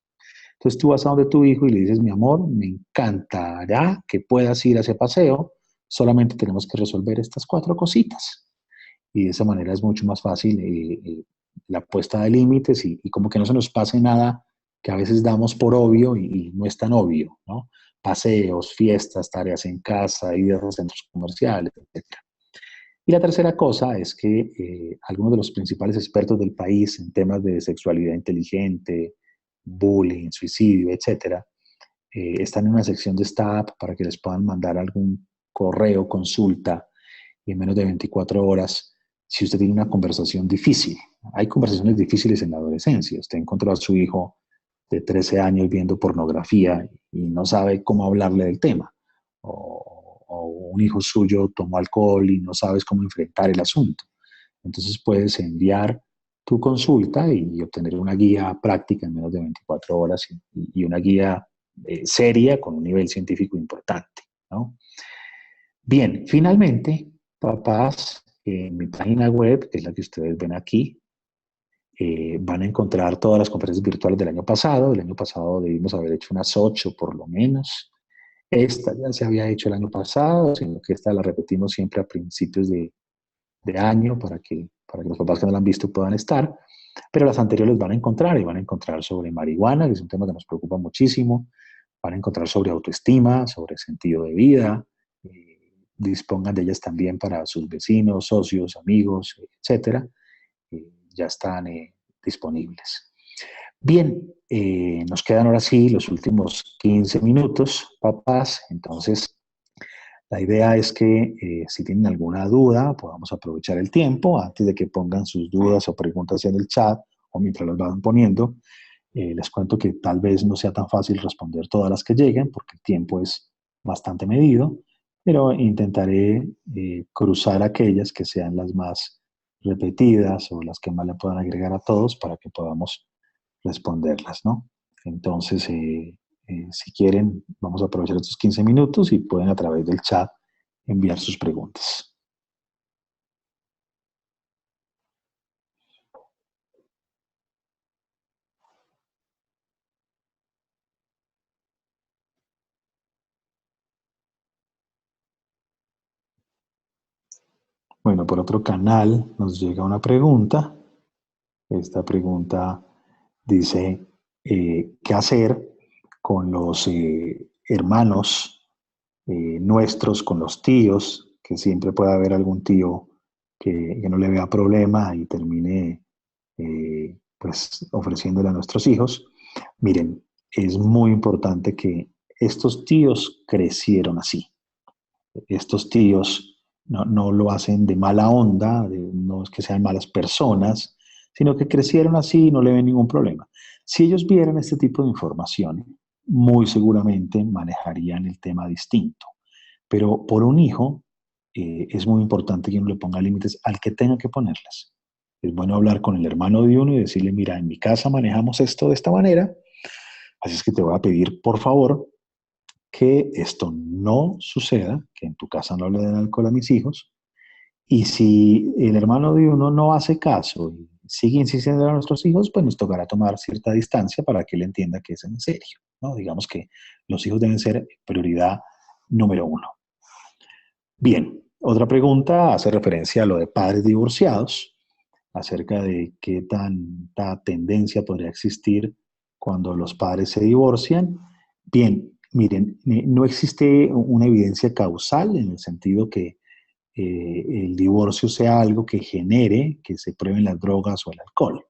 Entonces tú vas a donde tu hijo y le dices, mi amor, me encantará que puedas ir a ese paseo, solamente tenemos que resolver estas cuatro cositas. Y de esa manera es mucho más fácil la puesta de límites y como que no se nos pase nada que a veces damos por obvio y no es tan obvio, ¿no? Paseos, fiestas, tareas en casa, idas a centros comerciales, etc. Y la tercera cosa es que algunos de los principales expertos del país en temas de sexualidad inteligente, bullying, suicidio, etcétera, están en una sección de esta app para que les puedan mandar algún correo, consulta, y en menos de 24 horas, si usted tiene una conversación difícil. Hay conversaciones difíciles en la adolescencia. Usted encontró a su hijo de 13 años viendo pornografía y no sabe cómo hablarle del tema. O un hijo suyo tomó alcohol y no sabes cómo enfrentar el asunto. Entonces puedes enviar tu consulta y obtener una guía práctica en menos de 24 horas y una guía seria con un nivel científico importante, ¿no? Bien, finalmente, papás, en mi página web, que es la que ustedes ven aquí, van a encontrar todas las conferencias virtuales del año pasado. El año pasado debimos haber hecho unas 8 por lo menos. Esta ya se había hecho el año pasado, sino que esta la repetimos siempre a principios de año para que los papás que no la han visto puedan estar. Pero las anteriores van a encontrar y van a encontrar sobre marihuana, que es un tema que nos preocupa muchísimo. Van a encontrar sobre autoestima, sobre sentido de vida. Dispongan de ellas también para sus vecinos, socios, amigos, etcétera. Ya están disponibles. Bien, nos quedan ahora sí los últimos 15 minutos, papás. Entonces, la idea es que si tienen alguna duda, podamos aprovechar el tiempo antes de que pongan sus dudas o preguntas en el chat o mientras las van poniendo. Les cuento que tal vez no sea tan fácil responder todas las que lleguen porque el tiempo es bastante medido, pero intentaré cruzar aquellas que sean las más repetidas o las que más le puedan agregar a todos para que podamos responderlas, ¿no? Entonces, si quieren, vamos a aprovechar estos 15 minutos y pueden a través del chat enviar sus preguntas. Bueno, por otro canal nos llega una pregunta. Esta pregunta dice, ¿qué hacer con los hermanos nuestros, con los tíos, que siempre puede haber algún tío que no le vea problema y termine pues ofreciéndole a nuestros hijos? Miren, es muy importante que estos tíos crecieron así. Estos tíos no lo hacen de mala onda, no es que sean malas personas, sino que crecieron así y no le ven ningún problema. Si ellos vieran este tipo de información, muy seguramente manejarían el tema distinto. Pero por un hijo es muy importante que uno le ponga límites al que tenga que ponerlas. Es bueno hablar con el hermano de uno y decirle, mira, en mi casa manejamos esto de esta manera, así es que te voy a pedir, por favor, que esto no suceda, que en tu casa no le den alcohol a mis hijos, y si el hermano de uno no hace caso y sigue insistiendo a nuestros hijos, pues nos tocará tomar cierta distancia para que él entienda que es en serio, ¿no? Digamos que los hijos deben ser prioridad número uno. Bien, otra pregunta hace referencia a lo de padres divorciados, acerca de qué tanta tendencia podría existir cuando los padres se divorcian. Bien, miren, no existe una evidencia causal en el sentido que el divorcio sea algo que genere que se prueben las drogas o el alcohol.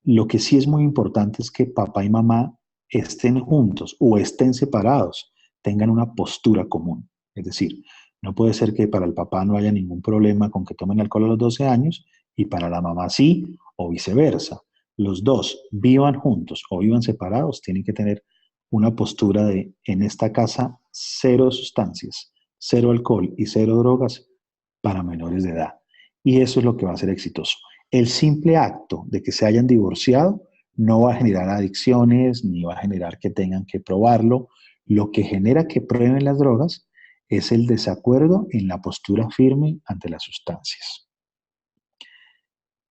Lo que sí es muy importante es que papá y mamá estén juntos o estén separados, tengan una postura común. Es decir, no puede ser que para el papá no haya ningún problema con que tomen alcohol a los 12 años y para la mamá sí, o viceversa. Los dos vivan juntos o vivan separados, tienen que tener una postura de en esta casa cero sustancias, cero alcohol y cero drogas para menores de edad. Y eso es lo que va a ser exitoso. El simple acto de que se hayan divorciado no va a generar adicciones ni va a generar que tengan que probarlo. Lo que genera que prueben las drogas es el desacuerdo en la postura firme ante las sustancias.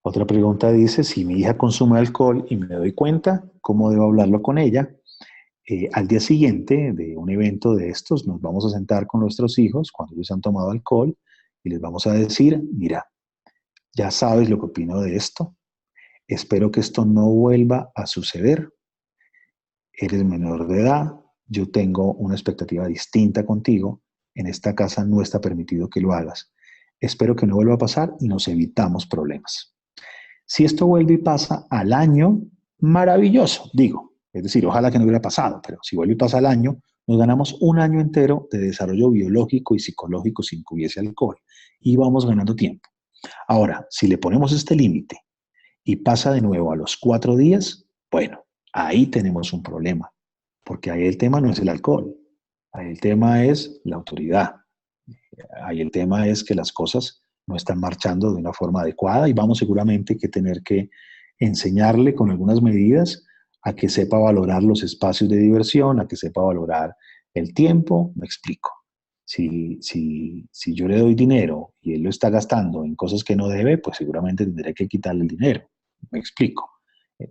Otra pregunta dice, si mi hija consume alcohol y me doy cuenta, ¿cómo debo hablarlo con ella? Al día siguiente de un evento de estos, nos vamos a sentar con nuestros hijos cuando ellos han tomado alcohol y les vamos a decir, mira, ya sabes lo que opino de esto, espero que esto no vuelva a suceder, eres menor de edad, yo tengo una expectativa distinta contigo, en esta casa no está permitido que lo hagas, espero que no vuelva a pasar y nos evitamos problemas. Si esto vuelve y pasa al año, maravilloso, digo. Es decir, ojalá que no hubiera pasado, pero si vuelve y pasa al año, nos ganamos un año entero de desarrollo biológico y psicológico sin que hubiese alcohol y vamos ganando tiempo. Ahora, si le ponemos este límite y pasa de nuevo a los 4 días, bueno, ahí tenemos un problema, porque ahí el tema no es el alcohol, ahí el tema es la autoridad, ahí el tema es que las cosas no están marchando de una forma adecuada y vamos seguramente que tener que enseñarle con algunas medidas a que sepa valorar los espacios de diversión, a que sepa valorar el tiempo, me explico. Si yo le doy dinero y él lo está gastando en cosas que no debe, pues seguramente tendré que quitarle el dinero, me explico.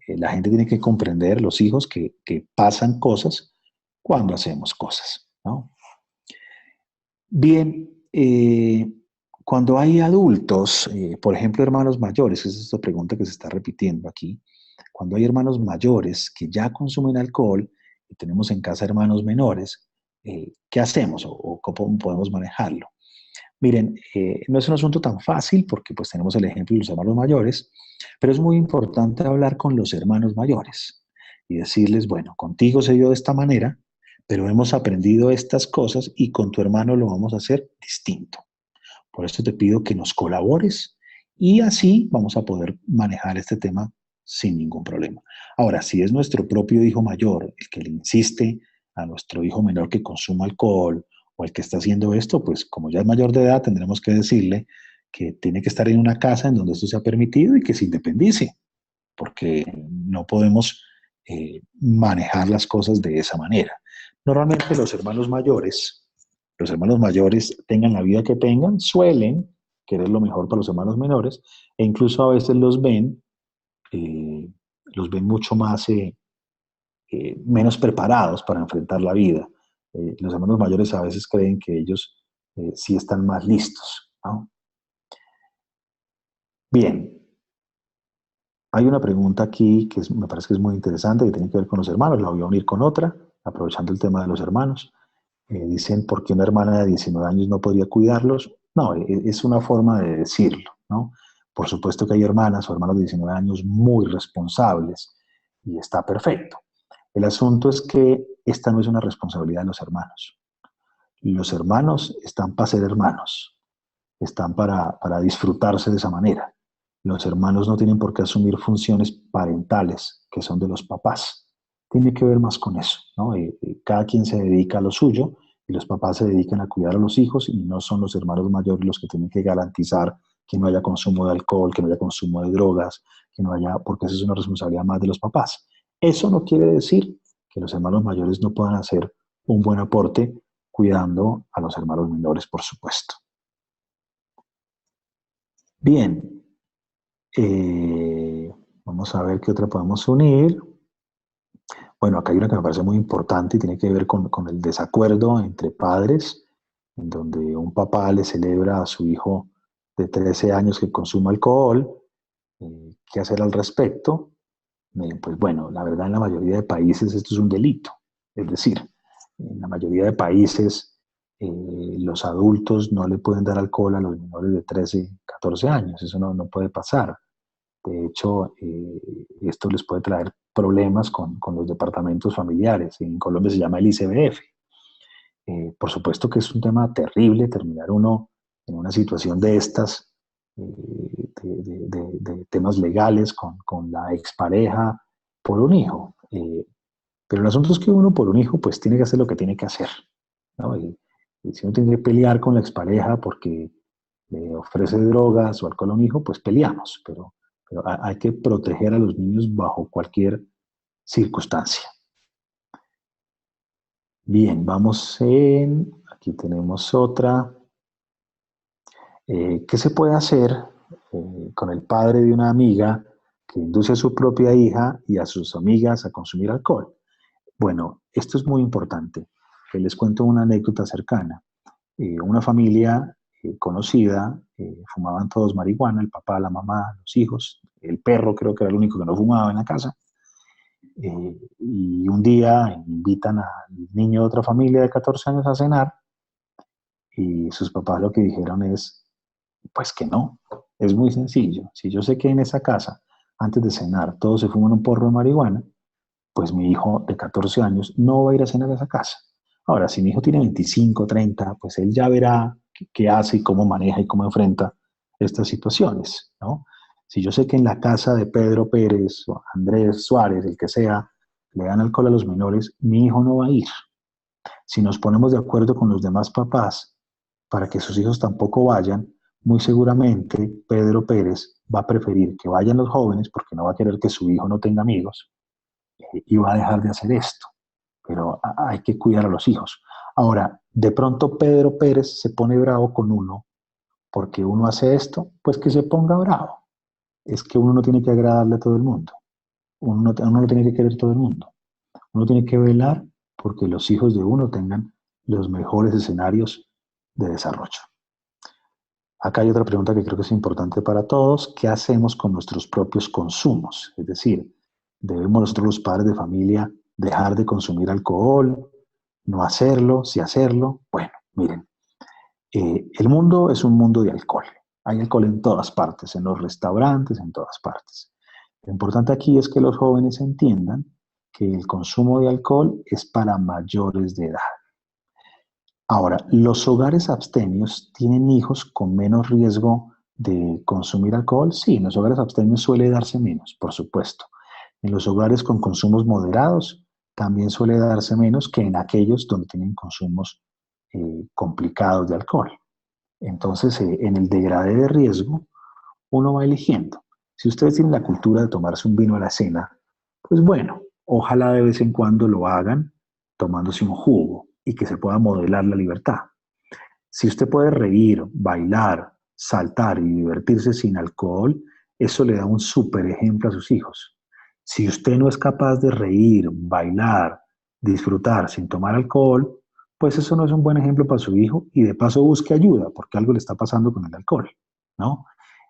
La gente tiene que comprender, los hijos, que pasan cosas cuando hacemos cosas, ¿no? Bien, cuando hay adultos, por ejemplo, hermanos mayores, esa es esta pregunta que se está repitiendo aquí, cuando hay hermanos mayores que ya consumen alcohol y tenemos en casa hermanos menores, ¿qué hacemos o cómo podemos manejarlo? Miren, no es un asunto tan fácil porque pues tenemos el ejemplo de los hermanos mayores, pero es muy importante hablar con los hermanos mayores y decirles, bueno, contigo se dio de esta manera, pero hemos aprendido estas cosas y con tu hermano lo vamos a hacer distinto. Por eso te pido que nos colabores y así vamos a poder manejar este tema sin ningún problema. Ahora, si es nuestro propio hijo mayor el que le insiste a nuestro hijo menor que consuma alcohol o el que está haciendo esto, pues como ya es mayor de edad, tendremos que decirle que tiene que estar en una casa en donde esto sea permitido y que se independice, porque no podemos manejar las cosas de esa manera. Normalmente los hermanos mayores tengan la vida que tengan, suelen querer lo mejor para los hermanos menores e incluso a veces eh, los ven mucho más, menos preparados para enfrentar la vida. Los hermanos mayores a veces creen que ellos sí están más listos, ¿no? Bien, hay una pregunta aquí que me parece que es muy interesante, que tiene que ver con los hermanos, la voy a unir con otra, aprovechando el tema de los hermanos. Dicen, ¿por qué una hermana de 19 años no podría cuidarlos? No, es una forma de decirlo, ¿no? Por supuesto que hay hermanas o hermanos de 19 años muy responsables y está perfecto. El asunto es que esta no es una responsabilidad de los hermanos. Los hermanos están para ser hermanos, están para disfrutarse de esa manera. Los hermanos no tienen por qué asumir funciones parentales que son de los papás. Tiene que ver más con eso, ¿no? Cada quien se dedica a lo suyo y los papás se dedican a cuidar a los hijos y no son los hermanos mayores los que tienen que garantizar que no haya consumo de alcohol, que no haya consumo de drogas, que no haya, porque eso es una responsabilidad más de los papás. Eso no quiere decir que los hermanos mayores no puedan hacer un buen aporte cuidando a los hermanos menores, por supuesto. Bien, vamos a ver qué otra podemos unir. Bueno, acá hay una que me parece muy importante y tiene que ver con el desacuerdo entre padres, en donde un papá le celebra a su hijo de 13 años que consuma alcohol. ¿Qué hacer al respecto? Pues bueno, la verdad en la mayoría de países esto es un delito. Es decir, en la mayoría de países los adultos no le pueden dar alcohol a los menores de 13, 14 años. Eso no puede pasar. De hecho, esto les puede traer problemas con los departamentos familiares. En Colombia se llama el ICBF. Por supuesto que es un tema terrible terminar uno en una situación de estas, de temas legales con la expareja por un hijo. Pero el asunto es que uno por un hijo pues tiene que hacer lo que tiene que hacer, ¿no? Y si uno tiene que pelear con la expareja porque le ofrece drogas o alcohol a un hijo, pues peleamos, pero hay que proteger a los niños bajo cualquier circunstancia. Bien, aquí tenemos otra. ¿Qué se puede hacer con el padre de una amiga que induce a su propia hija y a sus amigas a consumir alcohol? Bueno, esto es muy importante. Les cuento una anécdota cercana. Una familia conocida, fumaban todos marihuana, el papá, la mamá, los hijos, el perro creo que era el único que no fumaba en la casa. Y un día invitan al niño de otra familia de 14 años a cenar y sus papás lo que dijeron es, pues que no, es muy sencillo. Si yo sé que en esa casa, antes de cenar, todos se fuman un porro de marihuana, pues mi hijo de 14 años no va a ir a cenar a esa casa. Ahora, si mi hijo tiene 25, 30, pues él ya verá qué hace y cómo maneja y cómo enfrenta estas situaciones, ¿no? Si yo sé que en la casa de Pedro Pérez o Andrés Suárez, el que sea, le dan alcohol a los menores, mi hijo no va a ir. Si nos ponemos de acuerdo con los demás papás para que sus hijos tampoco vayan, muy seguramente Pedro Pérez va a preferir que vayan los jóvenes porque no va a querer que su hijo no tenga amigos y va a dejar de hacer esto. Pero hay que cuidar a los hijos. Ahora, de pronto Pedro Pérez se pone bravo con uno porque uno hace esto, pues que se ponga bravo. Es que uno no tiene que agradarle a todo el mundo. Uno no tiene que querer todo el mundo. Uno tiene que velar porque los hijos de uno tengan los mejores escenarios de desarrollo. Acá hay otra pregunta que creo que es importante para todos. ¿Qué hacemos con nuestros propios consumos? Es decir, ¿debemos nosotros los padres de familia dejar de consumir alcohol? ¿No hacerlo? ¿Sí hacerlo? Bueno, miren, el mundo es un mundo de alcohol. Hay alcohol en todas partes, en los restaurantes, en todas partes. Lo importante aquí es que los jóvenes entiendan que el consumo de alcohol es para mayores de edad. Ahora, los hogares abstemios tienen hijos con menos riesgo de consumir alcohol. Sí, en los hogares abstemios suele darse menos, por supuesto. En los hogares con consumos moderados también suele darse menos que en aquellos donde tienen consumos complicados de alcohol. Entonces, en el degrade de riesgo, uno va eligiendo. Si ustedes tienen la cultura de tomarse un vino a la cena, pues bueno, ojalá de vez en cuando lo hagan tomándose un jugo y que se pueda modelar la libertad. Si usted puede reír, bailar, saltar y divertirse sin alcohol, eso le da un súper ejemplo a sus hijos. Si usted no es capaz de reír, bailar, disfrutar sin tomar alcohol, pues eso no es un buen ejemplo para su hijo y de paso busque ayuda porque algo le está pasando con el alcohol, ¿no?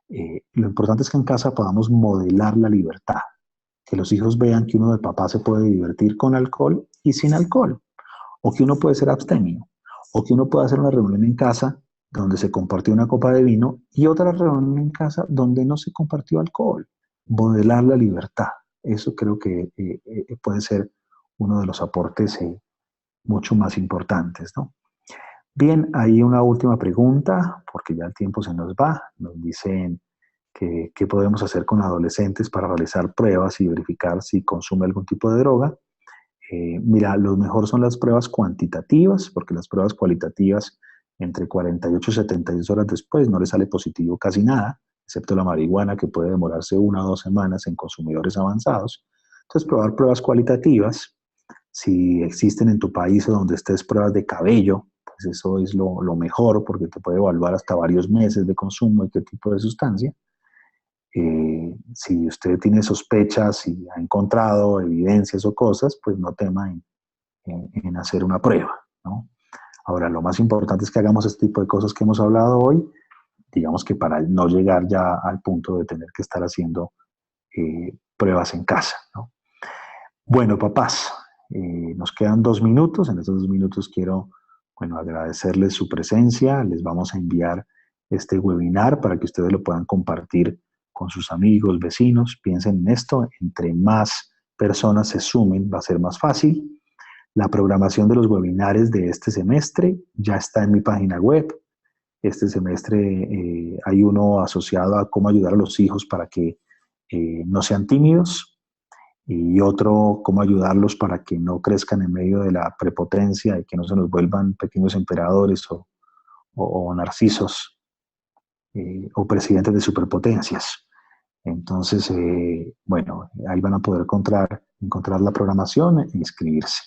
Lo importante es que en casa podamos modelar la libertad, que los hijos vean que uno de papá se puede divertir con alcohol y sin alcohol, o que uno puede ser abstemio, o que uno puede hacer una reunión en casa donde se compartió una copa de vino y otra reunión en casa donde no se compartió alcohol. Modelar la libertad, eso creo que puede ser uno de los aportes mucho más importantes, ¿no? Bien, hay una última pregunta, porque ya el tiempo se nos va. Nos dicen que qué podemos hacer con adolescentes para realizar pruebas y verificar si consume algún tipo de droga. Mira, lo mejor son las pruebas cuantitativas, porque las pruebas cualitativas, entre 48 y 72 horas después, no le sale positivo casi nada, excepto la marihuana, que puede demorarse 1 o 2 semanas en consumidores avanzados. Entonces, probar pruebas cualitativas, si existen en tu país o donde estés pruebas de cabello, pues eso es lo mejor, porque te puede evaluar hasta varios meses de consumo y qué tipo de sustancia. Si usted tiene sospechas y ha encontrado evidencias o cosas, pues no tema en hacer una prueba, ¿no? Ahora, lo más importante es que hagamos este tipo de cosas que hemos hablado hoy, digamos que para no llegar ya al punto de tener que estar haciendo pruebas en casa, ¿no? Bueno, papás, nos quedan 2 minutos. En estos 2 minutos quiero, bueno, agradecerles su presencia. Les vamos a enviar este webinar para que ustedes lo puedan compartir con sus amigos, vecinos. Piensen en esto. Entre más personas se sumen, va a ser más fácil. La programación de los webinares de este semestre ya está en mi página web. Este semestre hay uno asociado a cómo ayudar a los hijos para que no sean tímidos y otro, cómo ayudarlos para que no crezcan en medio de la prepotencia y que no se nos vuelvan pequeños emperadores o narcisos o presidentes de superpotencias. Entonces, bueno, ahí van a poder encontrar la programación e inscribirse.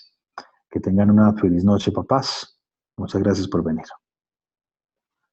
Que tengan una feliz noche, papás. Muchas gracias por venir.